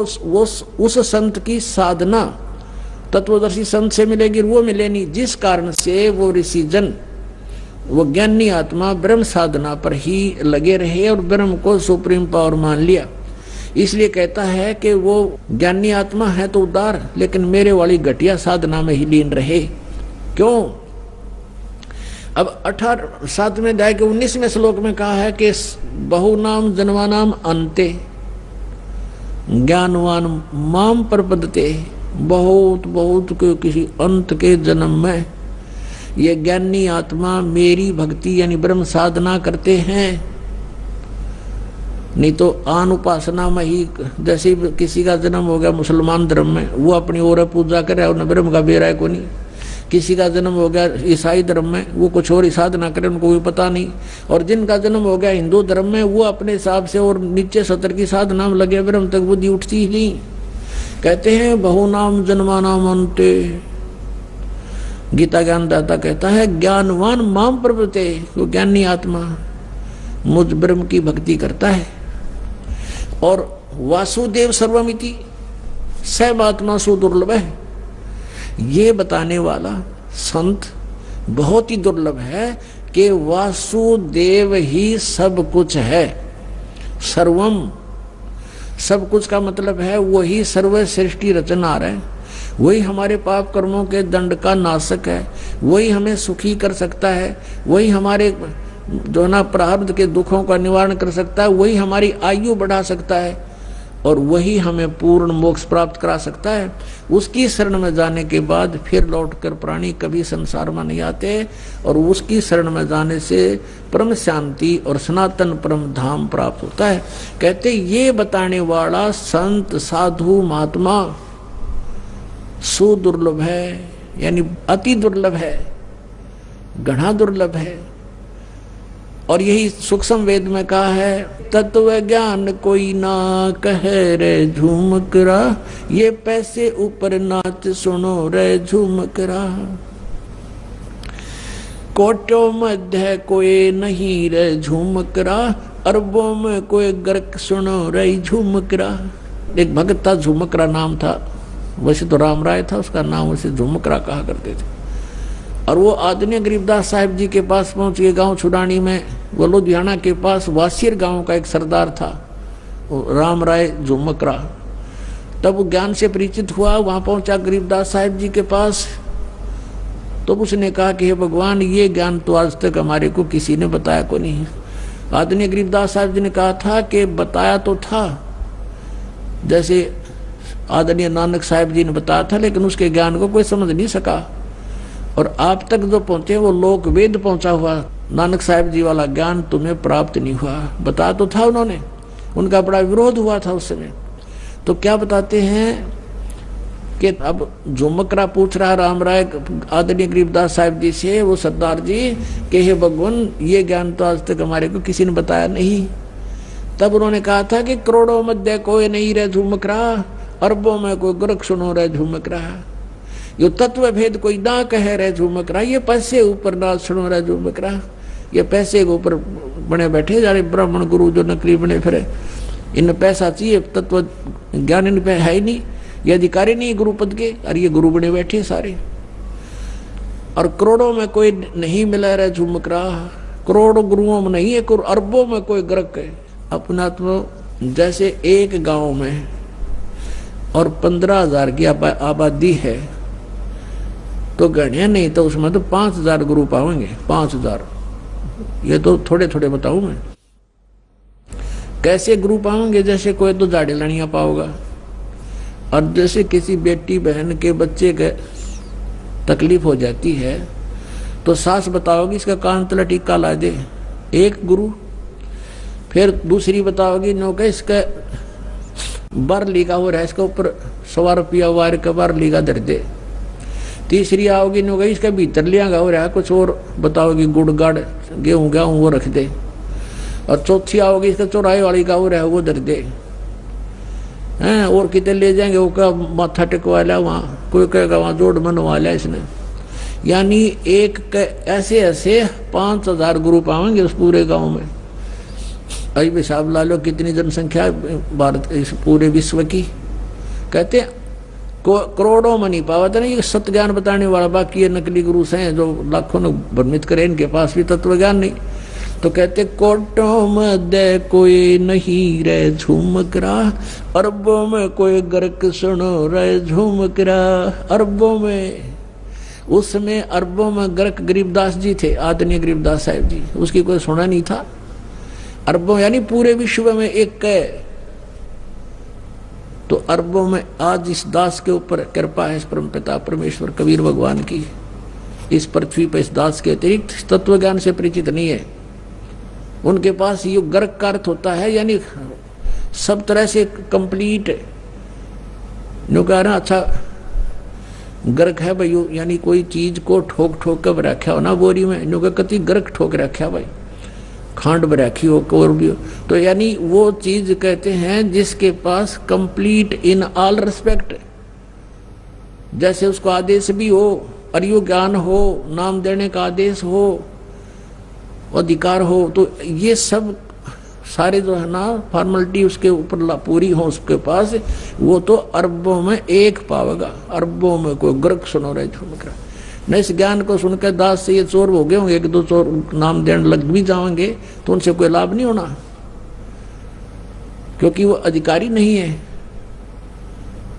उस संत की साधना तत्वदर्शी संत से मिलेगी, वो मिले नहीं, जिस कारण से वो ऋषि जन, वो ज्ञानी आत्मा ब्रह्म साधना पर ही लगे रहे और ब्रह्म को सुप्रीम पावर मान लिया। इसलिए कहता है कि वो ज्ञानी आत्मा है तो उदार, लेकिन मेरे वाली घटिया साधना में ही लीन रहे। क्यों? अब 7वें अध्याय के 19वें श्लोक में कहा है कि बहुनाम जन्मानाम अंते ज्ञानवान माम प्रपद्यते। बहुत बहुत के किसी अंत के जन्म में ये ज्ञानी आत्मा मेरी भक्ति यानी ब्रह्म साधना करते हैं। नहीं तो आन उपासना में ही, जैसे किसी का जन्म हो गया मुसलमान धर्म में, वो अपनी ओर पूजा करे और ब्रह्म का बेरा है को नहीं। किसी का जन्म हो गया ईसाई धर्म में, वो कुछ और ही साधना करे, उनको भी पता नहीं। और जिनका जन्म हो गया हिंदू धर्म में, वो अपने हिसाब से और नीचे सतर की साधना में लगे, ब्रह्म तक बुद्धि उठती ही नहीं। कहते हैं बहुनाम जन्मानाम अंते। गीता ज्ञानदाता कहता है ज्ञानवान माम प्रपद्यते, वो ज्ञानी आत्मा मुझ ब्रह्म की भक्ति करता है। और वासुदेव सर्वमिति सर्वात्मा सुदुर्लभ है, ये बताने वाला संत बहुत ही दुर्लभ है कि वासुदेव ही सब कुछ है। सर्वम, सब कुछ का मतलब है वही सर्वश्रेष्ठी रचनहार है, वही हमारे पाप कर्मों के दंड का नाशक है, वही हमें सुखी कर सकता है, वही हमारे जो ना प्रारब्ध के दुखों का निवारण कर सकता है, वही हमारी आयु बढ़ा सकता है और वही हमें पूर्ण मोक्ष प्राप्त करा सकता है। उसकी शरण में जाने के बाद फिर लौटकर प्राणी कभी संसार में नहीं आते और उसकी शरण में जाने से परम शांति और सनातन परम धाम प्राप्त होता है। कहते ये बताने वाला संत साधु महात्मा सुदुर्लभ है, यानी अति दुर्लभ है, घना दुर्लभ है। और यही सूक्ष्म वेद में कहा है तत्व ज्ञान कोई ना कहे रे झूमकरा, ये पैसे ऊपर नाच सुनो रे झूमकरा। कोटों मध्य कोई नहीं रे झूमकरा, अरबों में कोई गर्क सुनो रे झूमकरा। एक भगत था, झूमकरा नाम था, वैसे तो राम राय था उसका नाम, उसे झूमकरा कहा करते थे। और वो आदरणीय गरीबदास साहिब जी के पास पहुंच गए गांव छुड़ानी में। वो लुधियाना के पास वासिर गांव का एक सरदार था राम राय झुमकरा। तब वो ज्ञान से परिचित हुआ, वहां पहुंचा गरीबदास साहिब जी के पास। तो उसने कहा कि हे भगवान, ये ज्ञान तो आज तक हमारे को किसी ने बताया को नहीं। आदरणीय गरीबदास साहिब जी ने कहा था कि बताया तो था, जैसे आदरणीय नानक साहिब जी ने बताया था, लेकिन उसके ज्ञान को कोई समझ नहीं सका। और आप तक जो पहुंचे वो लोक वेद पहुंचा हुआ, नानक साहिब जी वाला ज्ञान तुम्हें प्राप्त नहीं हुआ। बताया तो था उन्होंने, उनका बड़ा विरोध हुआ था उस समय। तो क्या बताते हैं कि अब झुमकरा पूछ रहा राम राय आदरणीय गरीबदास साहिब जी से, वो सरदार जी कि हे भगवान, ये ज्ञान तो आज तक हमारे को किसी ने बताया नहीं। तब उन्होंने कहा था कि करोड़ों मध्य कोई नहीं रहे झुमकरा, अरबों में कोई गुरख सुनो रहे झुमकरा। यो तत्व भेद कोई ना कह रहे झुमकरा, ये पैसे ऊपर ना सुनो रहे झुमकरा। ये पैसे के ऊपर बने बैठे जा रहे ब्राह्मण गुरु जो नकली बने फिरे, इन पैसा चाहिए, तत्व ज्ञान इन पे है ही नहीं, ये अधिकारी नहीं गुरु पद के, और ये गुरु बने बैठे सारे। और करोड़ों में कोई नहीं मिला रहे झुमकरा, करोड़ों गुरुओं में नहीं है, अरबों में कोई ग्रक है। अपना तो जैसे एक गांव में और 15,000 की आबादी है तो गणिया नहीं तो उसमें तो 5,000 गुरु पाएंगे, 5,000। ये तो थोड़े थोड़े बताऊं मैं। कैसे गुरु पाओगे? जैसे कोई तो झाड़ी लड़ियां पाओगा, और जैसे किसी बेटी बहन के बच्चे के तकलीफ हो जाती है तो सास बताओगी इसका कान तला टीका ला दे, एक गुरु। फिर दूसरी बताओगी नो के इसका बार लीगा हो रहा है, इसके ऊपर 100 रुपया वार का बार लीगा धर दे। तीसरी आओगी नो गई इसका भीतर लिया हो रहा है, कुछ और बताओगी गुड़ गाड़ गेहूं गेहूं वो रख दे। और चौथी आओगी इसका चौराहे वाली का हो रहा है वो धर दे हैं। और कितने ले जाएंगे वो का माथा टिकवा लिया वहाँ, कोई कहेगा वहाँ जोड़ मनवा लिया इसने। यानी एक ऐसे ऐसे 5000 गुरु पाएंगे उस पूरे गांव में। अभी हिसाब ला लो कितनी जनसंख्या है भारत इस पूरे विश्व की। कहते करोड़ों में नहीं पावा था ना ये सत्य ज्ञान बताने वाला, बाकी ये नकली गुरु हैं जो लाखों ने भ्रमित करे, इनके पास भी तत्व ज्ञान नहीं। तो कहते कोटों में दे कोई नहीं रे झूमकरा, अरबों में कोई गर्क सुनो रे झूमकरा। अरबों में, उसमें अरबों में गर्क गरीबदास जी थे, आदरणीय गरीबदास साहब जी, उसकी कोई सुना नहीं था। अरबों यानी पूरे विश्व में एक है। तो अरबों में आज इस दास के ऊपर कृपा है, इस परमपिता परमेश्वर कबीर भगवान की। इस पृथ्वी पर इस दास के अतिरिक्त तत्व ज्ञान से परिचित नहीं है। उनके पास ये गर्क का अर्थ होता है यानी सब तरह से कंप्लीट। नो कह रहा अच्छा गर्क है भाई, यानी कोई चीज को ठोक ठोक कर रखा हो ना बोरी में, नो कति गर्क ठोक रखा भाई, खांड बराखी हो और भी हो। तो यानी वो चीज कहते हैं जिसके पास कंप्लीट इन ऑल रिस्पेक्ट, जैसे उसको आदेश भी हो, अर्यो ज्ञान हो, नाम देने का आदेश हो, अधिकार हो, तो ये सब सारे जो है ना फॉर्मेलिटी उसके ऊपर पूरी हो उसके पास, वो तो अरबों में एक पावेगा। अरबों में कोई गर्क सुनो रहे झुमक रहा न। इस ज्ञान को सुनकर दास से ये चोर हो गए होंगे, एक दो चोर नाम देने लग भी जाएंगे तो उनसे कोई लाभ नहीं होना, क्योंकि वो अधिकारी नहीं है।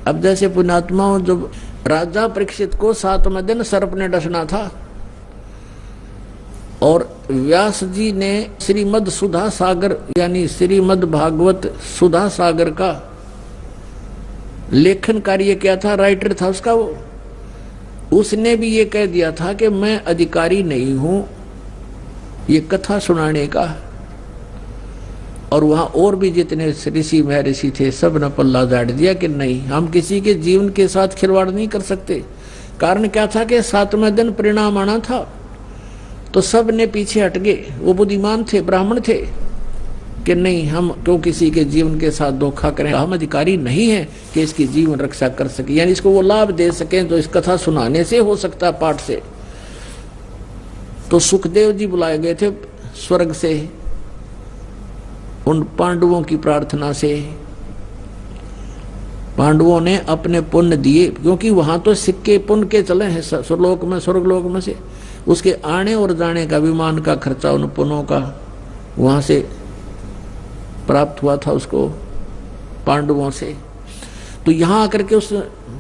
अब जैसे पुण्यात्माओं, जब राजा परीक्षित को 7वें दिन सर्प ने डसना था और व्यास जी ने श्रीमद सुधा सागर यानी श्रीमद भागवत सुधा सागर का लेखन कार्य किया था, राइटर था उसका वो। उसने भी ये कह दिया था कि मैं अधिकारी नहीं हूं ये कथा सुनाने का। और वहां और भी जितने ऋषि महर्षि थे सब ने पल्ला झाड़ दिया कि नहीं, हम किसी के जीवन के साथ खिलवाड़ नहीं कर सकते। कारण क्या था कि 7वें दिन परिणाम आना था, तो सब ने पीछे हट गए। वो बुद्धिमान थे, ब्राह्मण थे कि नहीं, हम क्यों किसी के जीवन के साथ धोखा करें, हम अधिकारी नहीं है कि इसकी जीवन रक्षा कर सके, यानी इसको वो लाभ दे सकें तो इस कथा सुनाने से हो सकता है, पाठ से। तो सुखदेव जी बुलाए गए थे स्वर्ग से उन पांडवों की प्रार्थना से। पांडवों ने अपने पुण्य दिए, क्योंकि वहां तो सिक्के पुण्य के चले हैं स्वर्गलोक में, स्वर्गलोक में से उसके आने और जाने का विमान का खर्चा उन पुण्यों का वहां से प्राप्त हुआ था उसको पांडवों से। तो यहां आकर के उस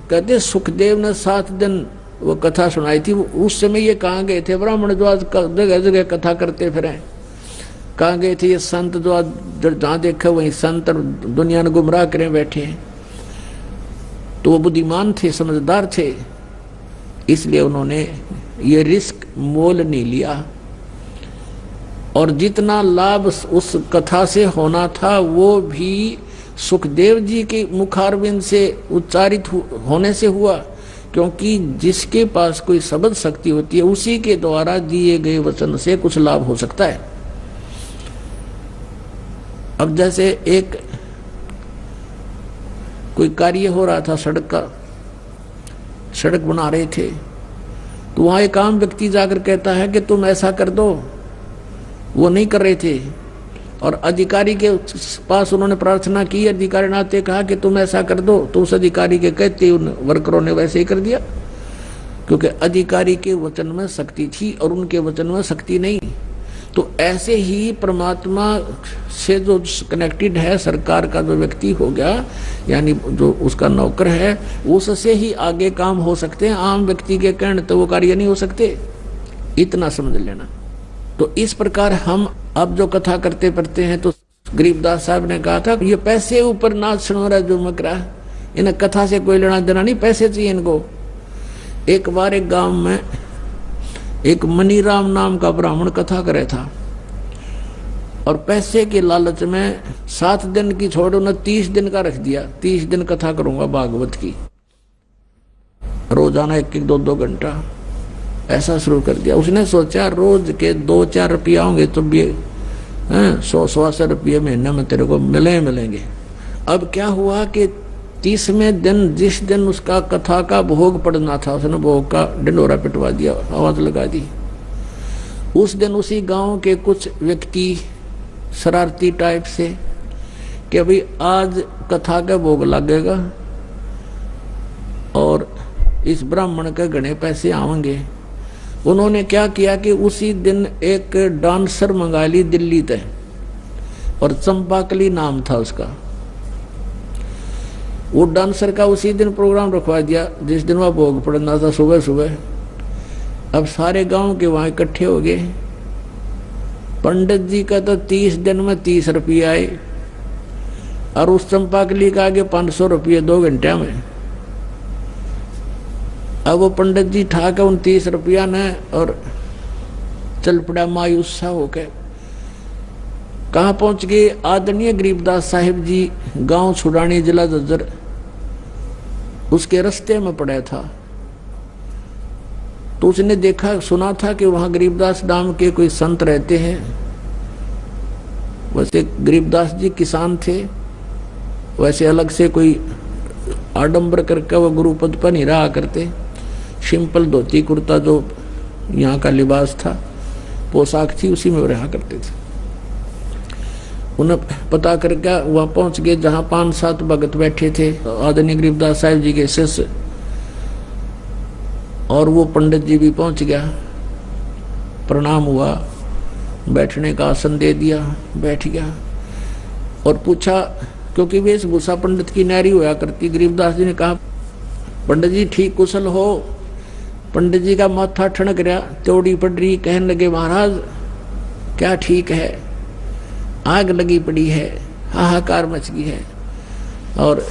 कहते सुखदेव ने 7 दिन वो कथा सुनाई थी। उस समय ये कहाँ गए थे ब्राह्मण जो आज जगह जगह कथा करते फिरे, कहाँ गए थे ये संत जो आज जहाँ देखा वही संत दुनिया ने गुमराह करे बैठे हैं। तो वो बुद्धिमान थे, समझदार थे, इसलिए उन्होंने ये रिस्क मोल नहीं लिया। और जितना लाभ उस कथा से होना था वो भी सुखदेव जी के मुखारविंद से उच्चारित होने से हुआ, क्योंकि जिसके पास कोई शब्द शक्ति होती है उसी के द्वारा दिए गए वचन से कुछ लाभ हो सकता है। अब जैसे एक कोई कार्य हो रहा था सड़क का, सड़क बना रहे थे, तो वहां एक आम व्यक्ति जाकर कहता है कि तुम ऐसा कर दो, वो नहीं कर रहे थे और अधिकारी के पास उन्होंने प्रार्थना की, अधिकारी ने आते कहा कि तुम ऐसा कर दो, तो उस अधिकारी के कहते उन वर्करों ने वैसे ही कर दिया, क्योंकि अधिकारी के वचन में शक्ति थी और उनके वचन में शक्ति नहीं। तो ऐसे ही परमात्मा से जो कनेक्टेड है, सरकार का जो व्यक्ति हो गया यानी जो उसका नौकर है, उससे ही आगे काम हो सकते हैं, आम व्यक्ति के कहने तो वो कार्य नहीं हो सकते, इतना समझ लेना। तो तो इस प्रकार हम अब जो कथा करते पढ़ते हैं, तो गरीबदास साहब ने कहा था ये पैसे ऊपर नाच सुनो रहा जो मकरा, इन्हें कथा से कोई लेना देना नहीं, पैसे चाहिए इनको। एक बार एक गांव में एक मनीराम नाम का ब्राह्मण कथा करे था, और पैसे के लालच में 7 दिन की छोड़ उन्हें 30 दिन का रख दिया। 30 दिन कथा करूंगा भागवत की, रोजाना 1-1, 2-2 घंटा ऐसा शुरू कर दिया। उसने सोचा रोज के 2-4 रुपया होंगे तो भी 100-125 रुपये महीने में तेरे को मिलेंगे। अब क्या हुआ कि 30वें दिन, जिस दिन उसका कथा का भोग पड़ना था, उसने भोग का ढिंडोरा पिटवा दिया, आवाज लगा दी। उस दिन उसी गांव के कुछ व्यक्ति शरारती टाइप से कि भाई आज कथा का भोग लगेगा और इस ब्राह्मण के घने पैसे आवेंगे। उन्होंने क्या किया कि उसी दिन एक डांसर मंगा ली दिल्ली से, और चंपाकली नाम था उसका। वो डांसर का उसी दिन प्रोग्राम रखवा दिया जिस दिन वह भोग पड़ना था, सुबह सुबह। अब सारे गांव के वहां इकट्ठे हो गए। पंडित जी का तो 30 दिन में 30 रुपये आए, और उस चंपाकली का आगे 500 रुपये 2 घंटे में। अब वो पंडित जी ठाक 29 रुपया ने और चल पड़ा मायूस सा होकर। कहाँ पहुंच गए? आदरणीय गरीबदास साहिब जी गांव छुड़ानी, जिला झज्जर, उसके रास्ते में पड़ा था। तो उसने देखा, सुना था कि वहां गरीबदास नाम के कोई संत रहते हैं। वैसे गरीबदास जी किसान थे, वैसे अलग से कोई आडंबर करके वो गुरु पद पर नहीं रहा करते। सिंपल धोती कुर्ता जो यहाँ का लिबास था, पोशाक थी, उसी में रहा करते थे। उन्हें पता करके वहां पहुंच गए जहां 5-7 भगत बैठे थे, आदरणीय गरीबदास साहिब जी के शिष्य, और वो पंडित जी भी पहुंच गया। प्रणाम हुआ, बैठने का आसन दे दिया, बैठ गया और पूछा, क्योंकि वेशभूषा पंडित की नारी होया करती। गरीबदास जी ने कहा, पंडित जी ठीक कुशल हो? पंडित जी का माथा ठनक रहा, त्योड़ी पड़ रही। कहने लगे, महाराज क्या ठीक है, आग लगी पड़ी है, हाहाकार मच गई है, और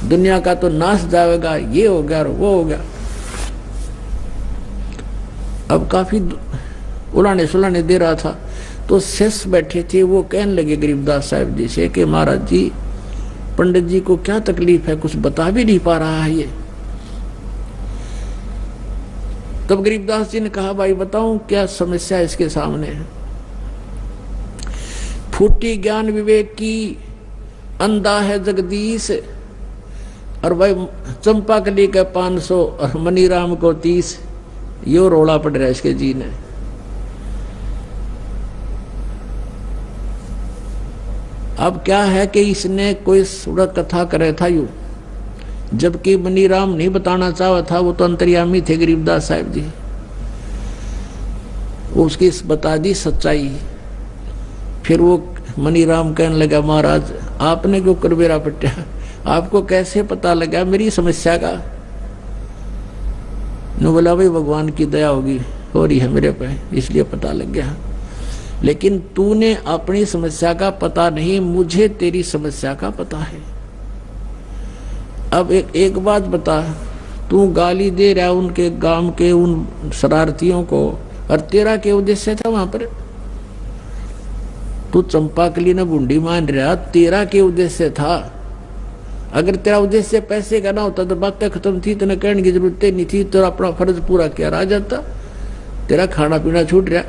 दुनिया का तो नाश जाएगा, ये हो गया और वो हो गया। अब काफी उलाने सुलाने दे रहा था, तो शिष्य बैठे थे, वो कहने लगे गरीबदास साहिब जी से कि महाराज जी, पंडित जी को क्या तकलीफ है, कुछ बता भी नहीं पा रहा है ये। तब गरीबदास जी ने कहा, भाई बताऊं क्या समस्या इसके सामने है? फूटी ज्ञान विवेक की, अंधा है जगदीश, और भाई चंपाकली का 500 और मनीराम को 30, यो रोड़ा पड़ रहा है इसके जी ने। अब क्या है कि इसने कोई सूरत कथा करे था यू, जबकि मनीराम नहीं बताना चाहा था, वो तो अंतर्यामी थे गरीबदास साहिब जी। वो उसकी बता दी सच्चाई। फिर वो मनीराम कहने लगा, महाराज आपने क्यों करबेरा पट्टा, आपको कैसे पता लगा मेरी समस्या का? ने बोला, भाई भगवान की दया होगी, हो रही है मेरे पे, इसलिए पता लग गया। लेकिन तूने अपनी समस्या का पता नहीं, मुझे तेरी समस्या का पता है। अब एक बात बता, तू गाली दे रहा उनके गांव के उन शरारतियों को, और तेरा क्या उद्देश्य था वहां पर? तू चंपाकली ने बूंदी मान रहा, तेरा क्या उद्देश्य था? अगर तेरा उद्देश्य पैसे का ना होता तो बातें खत्म थी, तेने कहने की जरूरत नहीं थी, तेरा अपना फर्ज पूरा किया रह जाता, तेरा खाना पीना छूट रहा।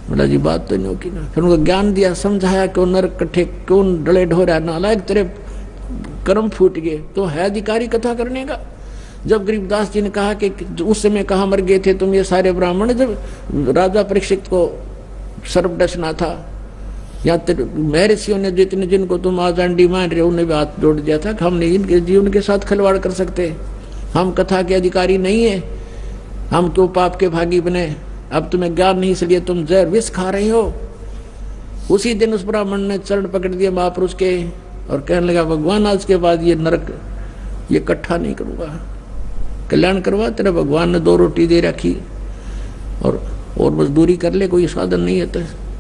बोला जी बात तो नहीं होगी ना। फिर उनको ज्ञान दिया, समझाया क्यों नरक कट्ठे क्यों डले ढोरा, नालायक तेरे कर्म फूट गए, तो है अधिकारी कथा करने का। जब गरीबदास जी ने कहा कि उस समय कहाँ मर गए थे तुम ये सारे ब्राह्मण, जब राजा परीक्षित को सर्प डसना था, या महर्षियों ने जितने जिनको तुम आजांडी मान रहे हो उन्हें भी हाथ जोड़ दिया था कि हम नहीं इनके जीवन के साथ खिलवाड़ कर सकते, हम कथा के अधिकारी नहीं है, हम क्यों पाप के भागी बने? अब तुम्हें ज्ञान नहीं, इसलिए तुम जहर विष खा रहे हो। उसी दिन उस ब्राह्मण ने चरण पकड़ दिया महापुरुष के और कहने लगा, भगवान आज के बाद ये नरक ये इकट्ठा नहीं करूंगा, कल्याण करवा। तेरे भगवान ने 2 रोटी दे रखी और और मजदूरी कर ले, कोई साधन नहीं है।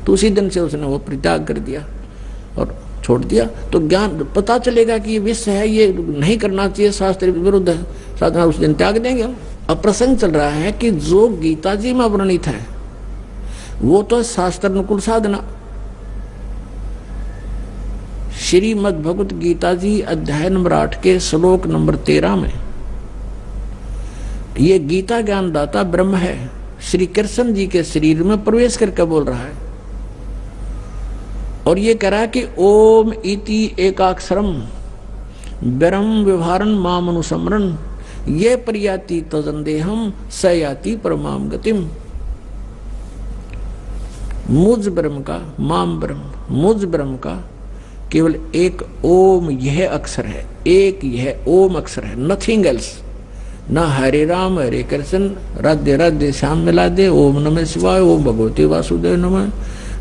तो उसी दिन से उसने वो परित्याग कर दिया और छोड़ दिया। तो ज्ञान पता चलेगा कि ये विष है, ये नहीं करना चाहिए, शास्त्र विरुद्ध है, साधना उस दिन त्याग देंगे हम। अब प्रसंग चल रहा है कि जो गीता जी में वर्णित है वो तो शास्त्र अनुकूल साधना। श्रीमद् भगवत गीता जी अध्याय नंबर 8 के श्लोक नंबर 13 में ये गीता ज्ञानदाता ब्रह्म है, श्री कृष्ण जी के शरीर में प्रवेश करके बोल रहा है और ये कह रहा है कि ओम इति एकाक्षरम ब्रह्म व्यवहारन माम अनुसमरण ये प्रयाति तजंदेहम सयाति परमाम गतिम। मुझ ब्रह्म का, माम ब्रह्म, मुझ ब्रह्म का केवल एक ओम यह अक्षर है, एक यह ओम अक्षर है, नथिंग एल्स। ना हरे राम हरे कृष्ण राधे राधे श्याम मिला दे, ओम नमः शिवाय, ओम भगवते वासुदेव नमः,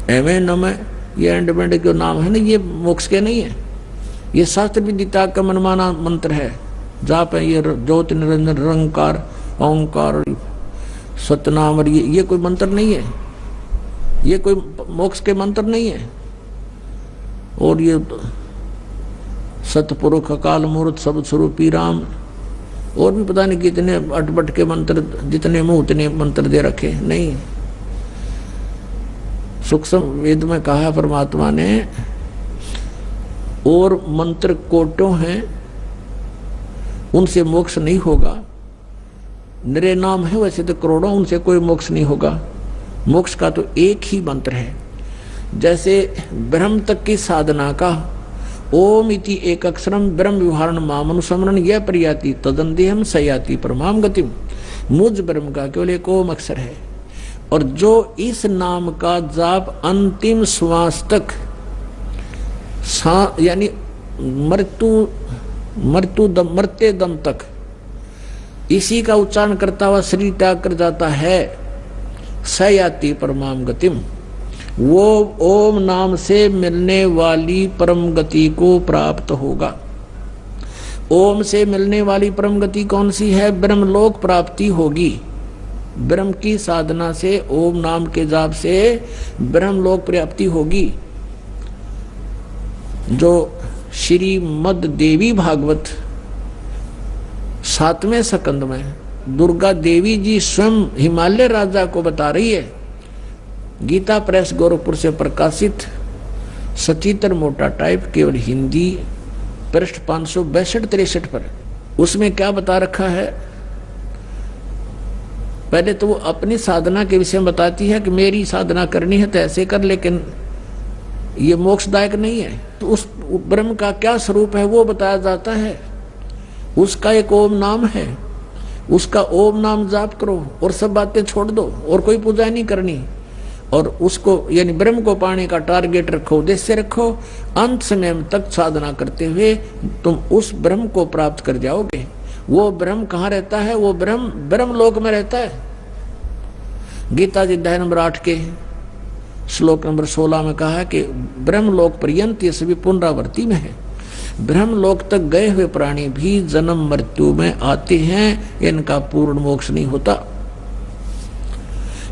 एवं नमः, ये एंड बेंड के नाम है ना, ये मोक्ष के नहीं है। ये शास्त्र विदिता का मनमाना मंत्र है, जाप है, ये ज्योति निरंजन निरंकार ओंकार सतनाम, और ये कोई मंत्र नहीं है, ये कोई मोक्ष के मंत्र नहीं है। और ये सतपुरुष अकाल मूर्त सब स्वरूपी राम, और भी पता नहीं कितने अटपट के मंत्र, जितने मुंह उतने मंत्र दे रखे। नहीं, सूक्ष्म वेद में कहा परमात्मा ने, और मंत्र कोटों हैं उनसे मोक्ष नहीं होगा, निरे नाम है वैसे तो करोड़ों, उनसे कोई मोक्ष नहीं होगा। मोक्ष का तो एक ही मंत्र है। जैसे ब्रह्म तक की साधना का ओम इति एक अक्षरम ब्रह्म व्यवहारण माम अनुसमरण यह प्रयाति तदंदेहम सयाति परमाम गतिम। मुझ ब्रह्म का केवल एक ओम अक्षर है, और जो इस नाम का जाप अंतिम श्वास तक यानी मरते दम तक इसी का उच्चारण करता हुआ शरीर त्याग कर जाता है, सयाति परमाम गतिम, वो ओम नाम से मिलने वाली परम गति को प्राप्त होगा। ओम से मिलने वाली परम गति कौन सी है? ब्रह्मलोक प्राप्ति होगी। ब्रह्म की साधना से, ओम नाम के जाप से ब्रह्मलोक प्राप्ति होगी। जो श्रीमद् देवी भागवत 7वें स्कंद में दुर्गा देवी जी स्वयं हिमालय राजा को बता रही है। गीता प्रेस गोरखपुर से प्रकाशित 77 मोटा टाइप, केवल हिंदी, पृष्ठ 562-63 पर। उसमें क्या बता रखा है? पहले तो वो अपनी साधना के विषय में बताती है कि मेरी साधना करनी है तो ऐसे कर, लेकिन ये मोक्षदायक नहीं है। तो उस ब्रह्म का क्या स्वरूप है वो बताया जाता है। उसका एक ओम नाम है, उसका ओम नाम जाप करो और सब बातें छोड़ दो और कोई पूजा नहीं करनी। और उसको यानी ब्रह्म को पाने का टारगेट रखो, उद्देश्य रखो। अंत समय तक साधना करते हुए तुम उस ब्रह्म को प्राप्त कर जाओगे। वो ब्रह्म कहाँ रहता है? वो ब्रह्म ब्रह्मलोक में रहता है। गीता जी अध्याय नंबर 8 के श्लोक नंबर 16 में कहा है कि ब्रह्मलोक पर्यंत ये सभी पुनरावृत्ति में है। ब्रह्मलोक तक गए हुए प्राणी भी जन्म मृत्यु में आते हैं, इनका पूर्ण मोक्ष नहीं होता।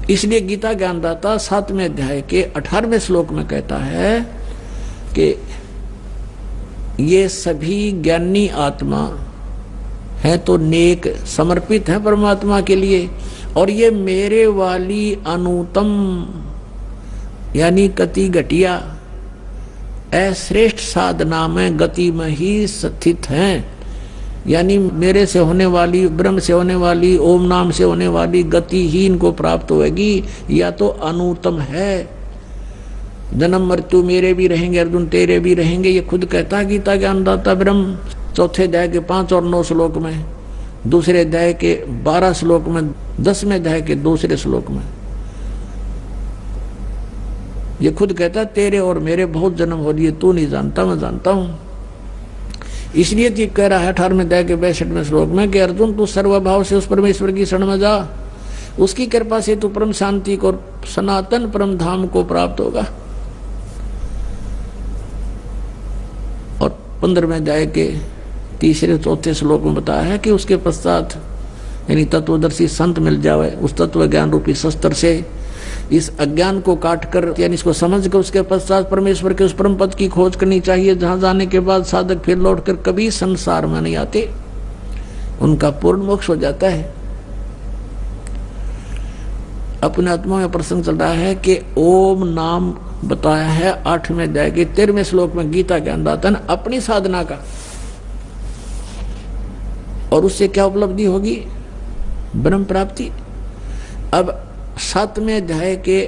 इसलिए गीता ज्ञानदाता 7वें अध्याय के 18वें श्लोक में कहता है कि ये सभी ज्ञानी आत्मा है तो नेक, समर्पित है परमात्मा के लिए, और ये मेरे वाली अनुतम यानी कति घटिया अश्रेष्ठ साधना में गति में ही स्थित हैं। यानी मेरे से होने वाली, ब्रह्म से होने वाली, ओम नाम से होने वाली गति ही इनको प्राप्त होगी, या तो अनुत्तम है। जन्म मृत्यु मेरे भी रहेंगे, अर्जुन तेरे भी रहेंगे, ये खुद कहता है गीता ज्ञानदाता ब्रह्म। 4थे अध्याय के 5 और 9 श्लोक में, दूसरे अध्याय के 12 श्लोक में, 10वें अध्याय के दूसरे श्लोक में ये खुद कहता है तेरे और मेरे बहुत जन्म हो लिए, तू नहीं जानता, मैं जानता हूं। इसलिए तो कह रहा है 18वें अध्याय के 62वें श्लोक में कि अर्जुन तू सर्वभाव से उस परमेश्वर की शरण में जा, उसकी कृपा से तू परम शांति को, सनातन परम धाम को प्राप्त होगा। और 15वें अध्याय के 3-4 श्लोक में बताया है कि उसके पश्चात यानी तत्वदर्शी संत मिल जावे, उस तत्व ज्ञान रूपी शस्त्र से इस अज्ञान को काट कर यानी इसको समझ कर उसके पश्चात परमेश्वर के उस परम पद की खोज करनी चाहिए, जहां जाने के बाद साधक फिर लौटकर कभी संसार में नहीं आते, उनका पूर्ण मोक्ष हो जाता है। अपने आत्मा में प्रसंग चल रहा है कि ओम नाम बताया है 8वें अध्याय के 13वें श्लोक में गीता के अंदर आता है ना, अपनी साधना का, और उससे क्या उपलब्धि होगी? ब्रह्म प्राप्ति। अब 7वें अध्याय के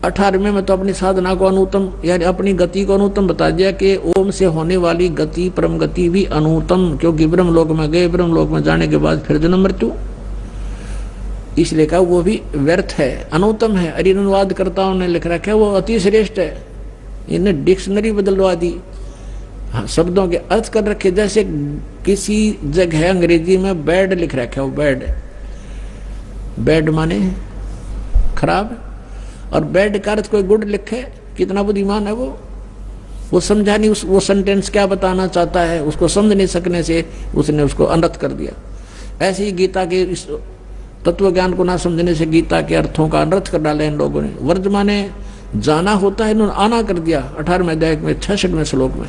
18वें में तो अपनी साधना को अनुत्तम यानी अपनी गति को अनुत्तम बता दिया कि ओम से होने वाली गति परम गति भी अनुत्तम, क्योंकि ब्रह्म लोक में गए, ब्रह्म लोक में जाने के बाद फिर जन्म मृत्यु, इसलिए कहा वो भी व्यर्थ है, अनुत्तम है। अरे अनुवादकर्ताओं ने लिख रखा है वो अति श्रेष्ठ है, इन्हें डिक्शनरी बदलवा दी, हाँ, शब्दों के अर्थ कर रखे। जैसे किसी जगह अंग्रेजी में बैड लिख रखा है, वो बैड, बैड माने खराब, और बैड का अर्थ कोई गुड लिखे, कितना बुद्धिमान है वो समझा नहीं वो सेंटेंस क्या बताना चाहता है, उसको समझ नहीं सकने से उसने उसको अनर्थ कर दिया। ऐसे ही गीता के इस तत्व ज्ञान को ना समझने से गीता के अर्थों का अनर्थ कर डाला इन लोगों ने। वर्तमाने जाना होता है, इन्होंने आना कर दिया 18वें अध्याय में 66वें श्लोक में।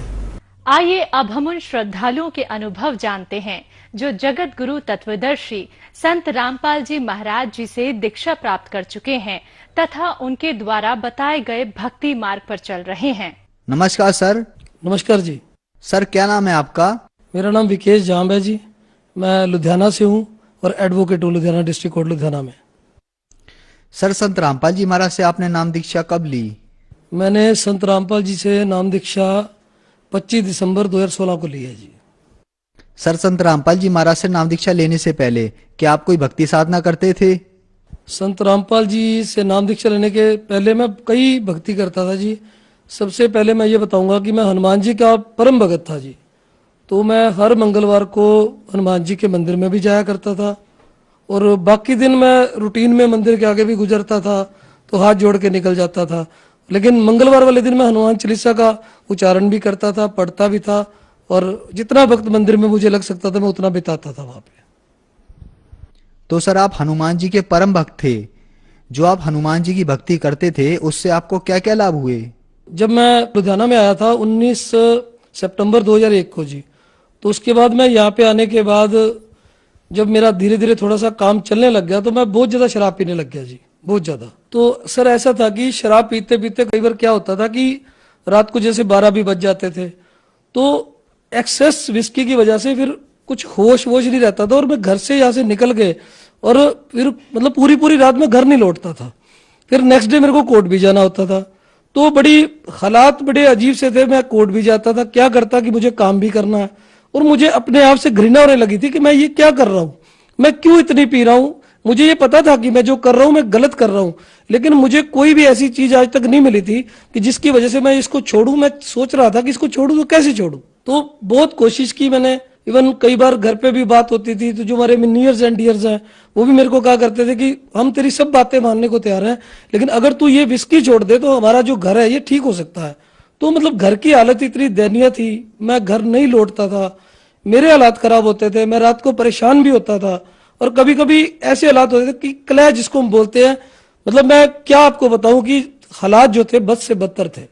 आइए अब हम उन श्रद्धालुओं के अनुभव जानते हैं जो जगत गुरु तत्वदर्शी संत रामपाल जी महाराज जी से दीक्षा प्राप्त कर चुके हैं तथा उनके द्वारा बताए गए भक्ति मार्ग पर चल रहे हैं। नमस्कार सर। नमस्कार जी। सर क्या नाम है आपका? मेरा नाम विकेश जाम्ब है जी, मैं लुधियाना से हूँ और एडवोकेट हूँ लुधियाना डिस्ट्रिक्ट कोर्ट लुधियाना में। सर संत रामपाल जी महाराज से आपने नाम दीक्षा कब ली? मैंने संत रामपाल जी से नाम दीक्षा 25 दिसंबर 2016 को ली है जी। सर संत रामपाल जी महाराज से नाम दीक्षा लेने से पहले क्या आप कोई भक्ति साधना करते थे? संत रामपाल जी से नाम दीक्षा लेने के पहले मैं कई भक्ति करता था जी। सबसे पहले मैं ये बताऊंगा कि मैं हनुमान जी का परम भगत था जी। तो मैं हर मंगलवार को हनुमान जी के मंदिर में भी जाया करता था और बाकी दिन मैं रूटीन में मंदिर के आगे भी गुजरता था तो हाथ जोड़ के निकल जाता था, लेकिन मंगलवार वाले दिन मैं हनुमान चालीसा का उच्चारण भी करता था, पढ़ता भी था और जितना वक्त मंदिर में मुझे लग सकता था मैं उतना बिताता था वहां पे। तो सर आप हनुमान जी के परम भक्त थे, जो आप हनुमान जी की भक्ति करते थे उससे आपको क्या क्या लाभ हुए? जब मैं लुधियाना में आया था 19 सितंबर 2001 को जी, तो उसके बाद मैं यहाँ पे आने के बाद जब मेरा धीरे धीरे थोड़ा सा काम चलने लग गया तो मैं बहुत ज्यादा शराब पीने लग गया जी, बहुत ज्यादा। तो सर ऐसा था कि शराब पीते पीते कई बार क्या होता था कि रात को जैसे 12 भी बज जाते थे, तो एक्सेस विस्की की वजह से फिर कुछ होश वोश नहीं रहता था और मैं घर से यहाँ से निकल गए और फिर मतलब पूरी पूरी रात में घर नहीं लौटता था। फिर नेक्स्ट डे मेरे को कोर्ट भी जाना होता था, तो बड़ी हालात बड़े अजीब से थे। मैं कोर्ट भी जाता था, क्या करता कि मुझे काम भी करना है और मुझे अपने आप से घृणा होने लगी थी कि मैं ये क्या कर रहा हूँ, मैं क्यों इतनी पी रहा हूँ। मुझे ये पता था कि मैं जो कर रहा हूँ मैं गलत कर रहा हूँ, लेकिन मुझे कोई भी ऐसी चीज आज तक नहीं मिली थी कि जिसकी वजह से मैं इसको छोड़ूं। मैं सोच रहा था कि इसको छोड़ूं तो कैसे छोड़ूं, तो बहुत कोशिश की मैंने। इवन कई बार घर पे भी बात होती थी तो जो हमारे नियर्स एंड डियर्स हैं वो भी मेरे को कहा करते थे कि हम तेरी सब बातें मानने को तैयार हैं, लेकिन अगर तू ये विस्की छोड़ दे तो हमारा जो घर है ये ठीक हो सकता है। तो मतलब घर की हालत इतनी दयनीय थी, मैं घर नहीं लौटता था, मेरे हालात खराब होते थे, मैं रात को परेशान भी होता था और कभी कभी ऐसे हालात होते थे कि क्लैश जिसको हम बोलते हैं, मतलब मैं क्या आपको बताऊं कि हालात जो थे बद से बदतर थे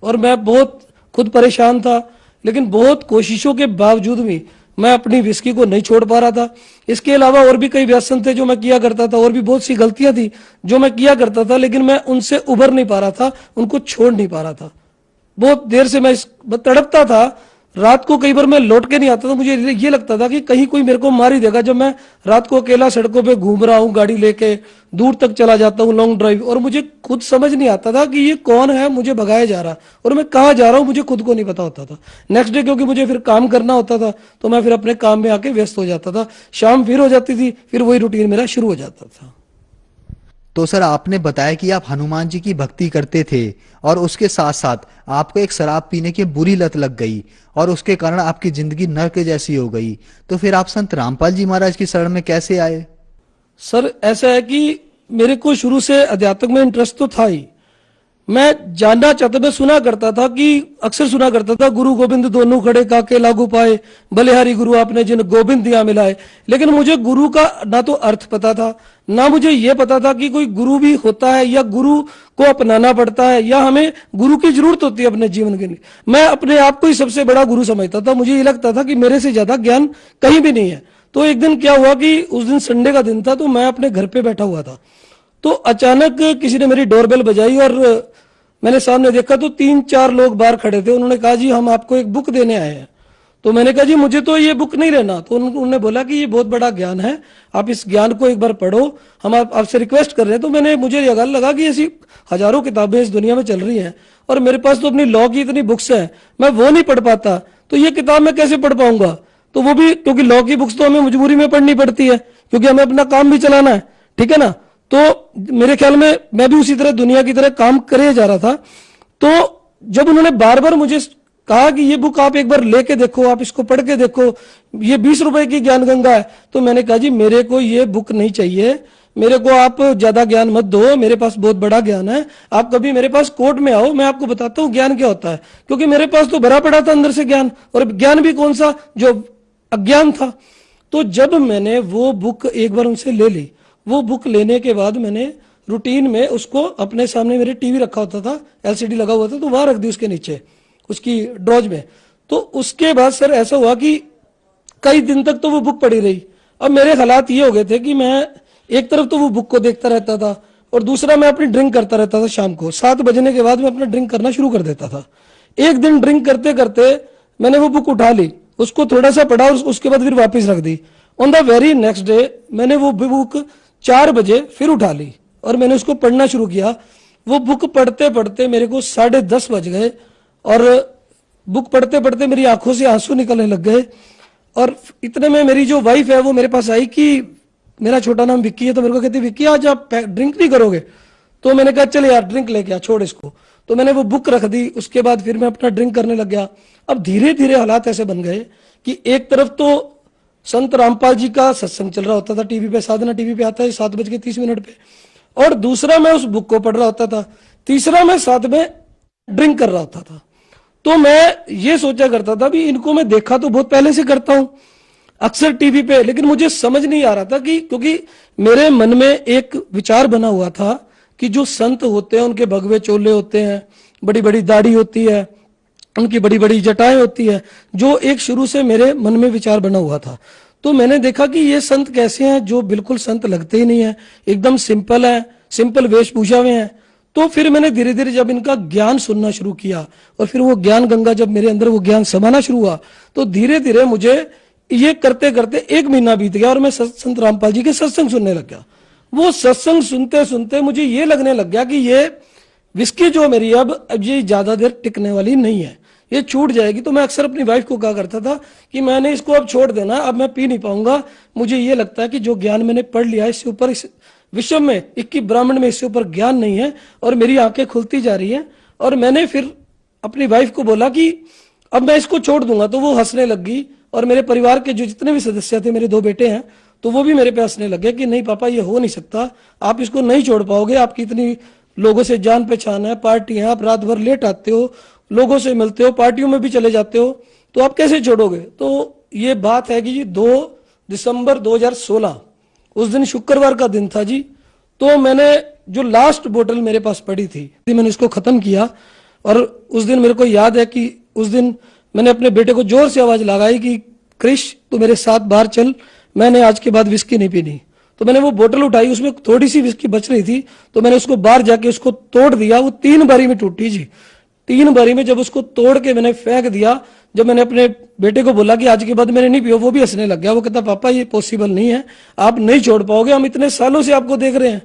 और मैं बहुत खुद परेशान था। लेकिन बहुत कोशिशों के बावजूद भी मैं अपनी विस्की को नहीं छोड़ पा रहा था। इसके अलावा और भी कई व्यसन थे जो मैं किया करता था और भी बहुत सी गलतियां थी जो मैं किया करता था, लेकिन मैं उनसे उभर नहीं पा रहा था, उनको छोड़ नहीं पा रहा था। बहुत देर से मैं तड़पता था। रात को कई बार मैं लौट के नहीं आता था, मुझे ये लगता था कि कहीं कोई मेरे को मार ही देगा। जब मैं रात को अकेला सड़कों पे घूम रहा हूँ, गाड़ी लेके दूर तक चला जाता हूँ लॉन्ग ड्राइव, और मुझे खुद समझ नहीं आता था कि ये कौन है मुझे भगाया जा रहा और मैं कहाँ जा रहा हूँ, मुझे खुद को नहीं पता होता था। नेक्स्ट डे क्योंकि मुझे फिर काम करना होता था तो मैं फिर अपने काम में आके व्यस्त हो जाता था। शाम फिर हो जाती थी, फिर वही रूटीन मेरा शुरू हो जाता था। तो सर आपने बताया कि आप हनुमान जी की भक्ति करते थे और उसके साथ साथ आपको एक शराब पीने की बुरी लत लग गई और उसके कारण आपकी जिंदगी नर्क जैसी हो गई, तो फिर आप संत रामपाल जी महाराज की शरण में कैसे आए? सर ऐसा है कि मेरे को शुरू से अध्यात्म में इंटरेस्ट तो था ही, मैं जानना चाहता, मैं सुना करता था कि अक्सर सुना करता था गुरु गोविंद दोनों खड़े काके लागू पाए, बलिहारी गुरु आपने जिन गोविंद दिया मिलाए। लेकिन मुझे गुरु का ना तो अर्थ पता था, ना मुझे यह पता था कि कोई गुरु भी होता है या गुरु को अपनाना पड़ता है या हमें गुरु की जरूरत होती है अपने जीवन के लिए। मैं अपने आप को ही सबसे बड़ा गुरु समझता था। मुझे ये लगता था कि मेरे से ज्यादा ज्ञान कहीं भी नहीं है। तो एक दिन क्या हुआ कि उस दिन संडे का दिन था, तो मैं अपने घर पे बैठा हुआ था, तो अचानक किसी ने मेरी डोरबेल बजाई और मैंने सामने देखा तो 3-4 लोग बाहर खड़े थे। उन्होंने कहा जी हम आपको एक बुक देने आए हैं। तो मैंने कहा जी मुझे तो ये बुक नहीं लेना। तो उन्होंने बोला कि ये बहुत बड़ा ज्ञान है, आप इस ज्ञान को एक बार पढ़ो, हम आपसे रिक्वेस्ट कर रहे हैं। तो मुझे ये लगा कि ऐसी हजारों किताबें इस दुनिया में चल रही हैं और मेरे पास तो अपनी लॉ की इतनी बुक्स हैं, मैं वो नहीं पढ़ पाता, तो ये किताब मैं कैसे पढ़ पाऊंगा। तो वो भी क्योंकि लॉ की बुक्स तो हमें मजबूरी में पढ़नी पड़ती है क्योंकि हमें अपना काम भी चलाना है, ठीक है ना। तो मेरे ख्याल में मैं भी उसी तरह दुनिया की तरह काम करे जा रहा था। तो जब उन्होंने बार बार मुझे कहा कि ये बुक आप एक बार लेके देखो, आप इसको पढ़ के देखो, ये 20 रुपए की ज्ञान गंगा है, तो मैंने कहा जी मेरे को ये बुक नहीं चाहिए, मेरे को आप ज्यादा ज्ञान मत दो, मेरे पास बहुत बड़ा ज्ञान है। आप कभी मेरे पास कोर्ट में आओ, मैं आपको बताता हूँ ज्ञान क्या होता है, क्योंकि मेरे पास तो भरा पड़ा था अंदर से ज्ञान, और ज्ञान भी कौन सा, जो अज्ञान था। तो जब मैंने वो बुक एक बार उनसे ले ली, वो बुक लेने के बाद मैंने रूटीन में उसको अपने सामने, मेरे टीवी रखा होता था, एलसीडी लगा हुआ था, तो वहां रख दी उसके नीचे उसकी ड्रॉज में। तो उसके बाद सर ऐसा हुआ कि कई दिन तक तो वो बुक पड़ी रही। अब मेरे हालात ये हो गए थे कि मैं एक तरफ तो वो बुक को देखता रहता था और दूसरा मैं अपनी ड्रिंक करता रहता था। शाम को 7 बजने के बाद मैं अपना ड्रिंक करना शुरू कर देता था। एक दिन ड्रिंक करते करते मैंने वो बुक उठा ली, उसको थोड़ा सा पढ़ा और उसके बाद फिर वापस रख दी। On the very next day मैंने वो बुक 4 बजे फिर उठा ली और मैंने उसको पढ़ना शुरू किया। वो बुक पढ़ते पढ़ते मेरे को 10:30 बज गए और बुक पढ़ते पढ़ते मेरी आंखों से आंसू निकलने लग गए। और इतने में मेरी जो वाइफ है वो मेरे पास आई कि मेरा छोटा नाम विक्की है, तो मेरे को कहती विक्की आज आप ड्रिंक नहीं करोगे। तो मैंने कहा चल यार ड्रिंक लेके आ, छोड़ इसको। तो मैंने वो बुक रख दी, उसके बाद फिर मैं अपना ड्रिंक करने लग गया। अब धीरे धीरे हालात ऐसे बन गए कि एक तरफ तो संत रामपाल जी का सत्संग चल रहा होता था टीवी पे, साधना टीवी पे आता है 7:30 पे, और दूसरा मैं उस बुक को पढ़ रहा होता था, तीसरा मैं साथ में ड्रिंक कर रहा होता था। तो मैं ये सोचा करता था भी इनको मैं देखा तो बहुत पहले से करता हूं अक्सर टीवी पे, लेकिन मुझे समझ नहीं आ रहा था कि, क्योंकि मेरे मन में एक विचार बना हुआ था कि जो संत होते हैं उनके भगवे चोले होते हैं, बड़ी बड़ी दाढ़ी होती है, उनकी बड़ी बड़ी जटाएं होती है, जो एक शुरू से मेरे मन में विचार बना हुआ था। तो मैंने देखा कि ये संत कैसे हैं जो बिल्कुल संत लगते ही नहीं है, एकदम सिंपल है, सिंपल वेशभूषा में है। तो फिर मैंने धीरे धीरे जब इनका ज्ञान सुनना शुरू किया और फिर वो ज्ञान गंगा जब मेरे अंदर वो ज्ञान समाना शुरू हुआ, तो धीरे धीरे मुझे ये करते करते 1 महीना बीत गया और मैं संत रामपाल जी के सत्संग सुनने लग गया। वो सत्संग सुनते सुनते मुझे ये लगने लग गया कि ये विस्की जो मेरी अब ये ज्यादा देर टिकने वाली नहीं है, ये छूट जाएगी। तो मैं अक्सर अपनी वाइफ को कहा करता था कि मैंने इसको अब छोड़ देना, अब मैं पी नहीं पाऊंगा। मुझे ये लगता है कि जो ज्ञान मैंने पढ़ लिया इससे ऊपर, इस विश्व में 21 ब्राह्मण में इससे ऊपर ज्ञान नहीं है, और मेरी आंखें खुलती जा रही हैं। और मैंने फिर अपनी वाइफ को बोला कि अब मैं इसको छोड़ दूंगा, तो वो हंसने लग गई। और मेरे परिवार के जो जितने भी सदस्य थे, मेरे 2 बेटे हैं, तो वो भी मेरे पे हंसने लगे कि नहीं पापा ये हो नहीं सकता, आप इसको नहीं छोड़ पाओगे, आपकी इतनी लोगों से जान पहचान है, पार्टी है, आप रात भर लेट आते हो, लोगों से मिलते हो, पार्टियों में भी चले जाते हो, तो आप कैसे छोड़ोगे। तो ये बात है कि 2 दिसंबर 2016 उस दिन शुक्रवार का दिन था जी। तो मैंने जो लास्ट बोतल मेरे पास पड़ी थी मैंने इसको खत्म किया। और उस दिन मेरे को याद है कि उस दिन मैंने अपने बेटे को जोर से आवाज लगाई कि क्रिश तू मेरे साथ बाहर चल, मैंने आज के बाद विस्की नहीं पीनी। तो मैंने वो बोतल उठाई, उसमें थोड़ी सी विस्की बच रही थी, तो मैंने उसको बाहर जाके उसको तोड़ दिया। वो 3 बारी में टूटी जी, 3 बारी में जब उसको तोड़ के मैंने फेंक दिया, जब मैंने अपने बेटे को बोला कि आज के बाद मैंने नहीं पियो, वो भी हंसने लग गया। वो कहता पापा ये पॉसिबल नहीं है, आप नहीं छोड़ पाओगे, हम इतने सालों से आपको देख रहे हैं।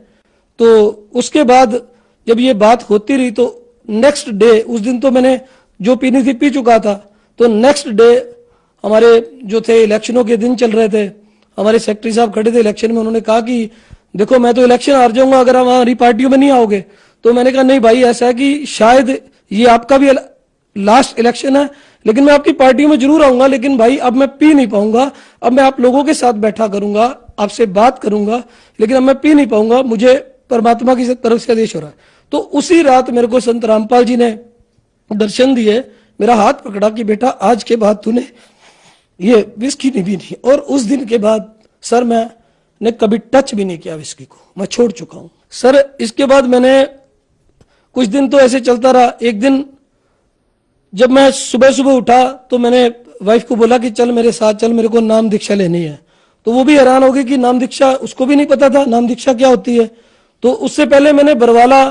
तो उसके बाद जब ये बात होती रही तो नेक्स्ट डे, उस दिन तो मैंने जो पीनी थी पी चुका था, तो नेक्स्ट डे हमारे जो थे इलेक्शनों के दिन चल रहे थे, हमारे सेक्रेटरी साहब खड़े थे इलेक्शन में, उन्होंने कहा कि देखो मैं तो इलेक्शन हार जाऊंगा अगर हमारी पार्टियों में नहीं आओगे। तो मैंने कहा नहीं भाई, ऐसा है कि शायद ये आपका भी लास्ट इलेक्शन है, लेकिन मैं आपकी पार्टियों में जरूर आऊंगा, लेकिन भाई अब मैं पी नहीं पाऊंगा, अब मैं आप लोगों के साथ बैठा करूंगा, आपसे बात करूंगा, लेकिन अब मैं पी नहीं पाऊंगा, मुझे परमात्मा की तरफ से आदेश हो रहा है। तो उसी रात मेरे को संत रामपाल जी ने दर्शन दिए, मेरा हाथ पकड़ा कि बेटा आज के बाद तूने ये विस्की नहीं पीनी। और उस दिन के बाद सर मैंने कभी टच भी नहीं किया विस्की को, मैं छोड़ चुका हूं सर। इसके बाद मैंने कुछ दिन तो ऐसे चलता रहा। एक दिन जब मैं सुबह सुबह उठा तो मैंने वाइफ को बोला कि चल मेरे साथ चल, मेरे को नाम दीक्षा लेनी है। तो वो भी हैरान हो गई कि नाम दीक्षा, उसको भी नहीं पता था नाम दीक्षा क्या होती है। तो उससे पहले मैंने बरवाला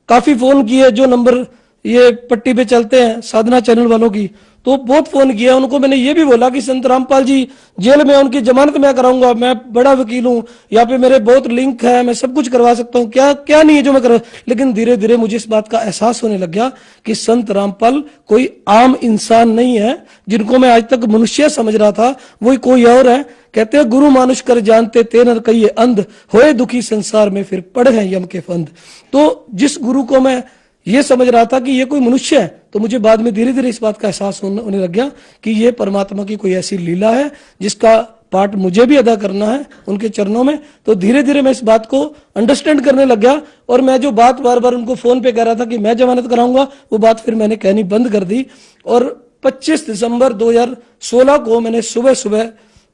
काफी फोन किए, जो नंबर ये पट्टी पे चलते हैं साधना चैनल वालों की, तो बहुत फोन किया उनको। मैंने ये भी बोला कि संत रामपाल जी जेल में, उनकी जमानत मैं कराऊंगा, मैं बड़ा वकील हूं, यहाँ पे मेरे बहुत लिंक है, मैं सब कुछ करवा सकता हूँ, क्या क्या नहीं है जो मैं कर। लेकिन धीरे धीरे मुझे इस बात का एहसास होने लग गया कि संत रामपाल कोई आम इंसान नहीं है, जिनको मैं आज तक मनुष्य समझ रहा था वही कोई और है। कहते हैं गुरु मानुष कर जानते ते नर कहिए अंध, होए दुखी संसार में फिर पड़े हैं यम के फंद। तो जिस गुरु को मैं ये समझ रहा था कि ये कोई मनुष्य है, तो मुझे बाद में धीरे धीरे इस बात का एहसास होने लग गया कि ये परमात्मा की कोई ऐसी लीला है जिसका पार्ट मुझे भी अदा करना है उनके चरणों में। तो धीरे धीरे मैं इस बात को अंडरस्टैंड करने लग गया। और मैं जो बात बार बार उनको फोन पे कह रहा था कि मैं जमानत कराऊंगा, वो बात फिर मैंने कहनी बंद कर दी। और 25 दिसंबर 2016 को मैंने सुबह सुबह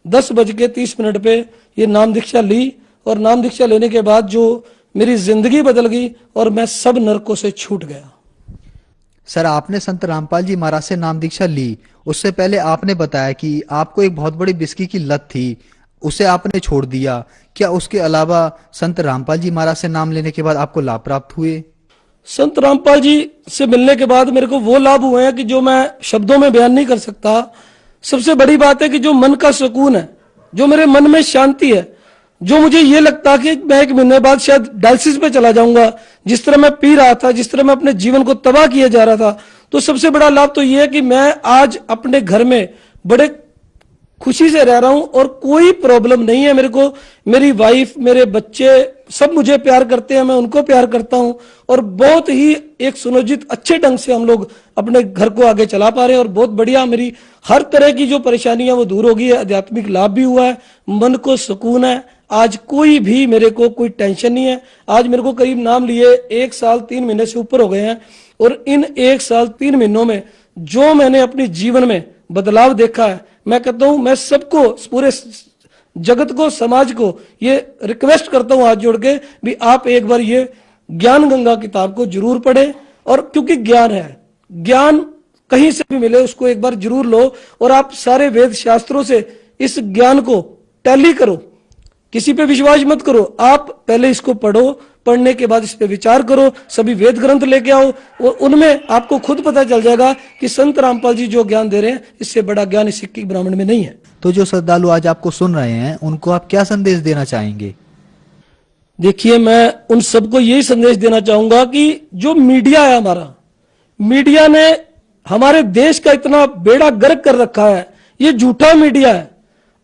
10:30 पे ये नाम दीक्षा ली। और नाम दीक्षा लेने के बाद जो मेरी जिंदगी बदल गई और मैं सब नरकों से छूट गया। सर, आपने संत रामपाल जी महाराज से नाम दीक्षा ली, उससे पहले आपने बताया कि आपको एक बहुत बड़ी विस्की की लत थी, उसे आपने छोड़ दिया। क्या उसके अलावा संत रामपाल जी महाराज से नाम लेने के बाद आपको लाभ प्राप्त हुए? संत रामपाल जी से मिलने के बाद मेरे को वो लाभ हुए हैं कि जो मैं शब्दों में बयान नहीं कर सकता। सबसे बड़ी बात है कि जो मन का सुकून है, जो मेरे मन में शांति है, जो मुझे ये लगता कि मैं 1 महीने बाद शायद डायलिसिस पे चला जाऊंगा, जिस तरह मैं पी रहा था, जिस तरह मैं अपने जीवन को तबाह किया जा रहा था, तो सबसे बड़ा लाभ तो ये है कि मैं आज अपने घर में बड़े खुशी से रह रहा हूं और कोई प्रॉब्लम नहीं है मेरे को। मेरी वाइफ, मेरे बच्चे सब मुझे प्यार करते हैं, मैं उनको प्यार करता हूं और बहुत ही एक सुनियोजित अच्छे ढंग से हम लोग अपने घर को आगे चला पा रहे हैं। और बहुत बढ़िया, मेरी हर तरह की जो परेशानियां वो दूर हो गई है, आध्यात्मिक लाभ भी हुआ है, मन को सुकून है। आज कोई भी मेरे को कोई टेंशन नहीं है। आज मेरे को करीब नाम लिए 1 साल 3 महीने से ऊपर हो गए हैं और इन 1 साल 3 महीनों में जो मैंने अपने जीवन में बदलाव देखा है, मैं कहता हूं मैं सबको, पूरे जगत को, समाज को ये रिक्वेस्ट करता हूं हाथ जोड़ के भी आप एक बार ये ज्ञान गंगा किताब को जरूर पढ़े। और क्योंकि ज्ञान है, ज्ञान कहीं से भी मिले उसको एक बार जरूर लो और आप सारे वेद शास्त्रों से इस ज्ञान को टैली करो, किसी पे विश्वास मत करो। आप पहले इसको पढ़ो, पढ़ने के बाद इस पे विचार करो, सभी वेद ग्रंथ लेके आओ और उनमें आपको खुद पता चल जाएगा कि संत रामपाल जी जो ज्ञान दे रहे हैं इससे बड़ा ज्ञान इस सिक्की ब्राह्मण में नहीं है। तो जो श्रद्धालु आज आपको सुन रहे हैं उनको आप क्या संदेश देना चाहेंगे? देखिए, मैं उन सबको यही संदेश देना चाहूंगा कि जो मीडिया है हमारा, मीडिया ने हमारे देश का इतना बेड़ा गर्क कर रखा है, ये झूठा मीडिया है।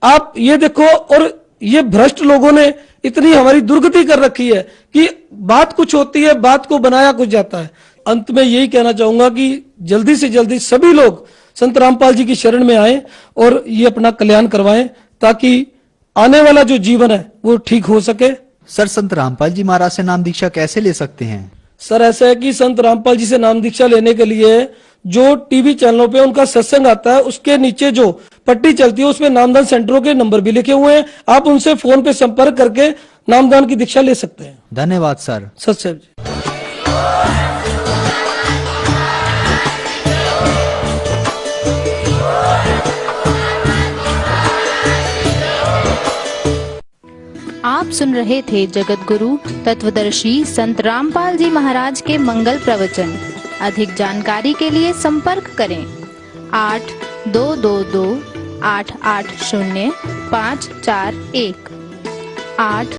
आप ये देखो, और ये भ्रष्ट लोगों ने इतनी हमारी दुर्गति कर रखी है कि बात कुछ होती है, बात को बनाया कुछ जाता है। अंत में यही कहना चाहूंगा कि जल्दी से जल्दी सभी लोग संत रामपाल जी की शरण में आए और ये अपना कल्याण करवाएं ताकि आने वाला जो जीवन है वो ठीक हो सके। सर, संत रामपाल जी महाराज से नाम दीक्षा कैसे ले सकते हैं? सर, ऐसा है कि संत रामपाल जी से नाम दीक्षा लेने के लिए जो टीवी चैनलों पे उनका सत्संग आता है, उसके नीचे जो पट्टी चलती है उसमें नामदान सेंटरों के नंबर भी लिखे हुए हैं। आप उनसे फोन पे संपर्क करके नामदान की दीक्षा ले सकते हैं। धन्यवाद सर। सच जी। आप सुन रहे थे जगत गुरु तत्वदर्शी संत रामपाल जी महाराज के मंगल प्रवचन। अधिक जानकारी के लिए संपर्क करें 8222 880 541 8।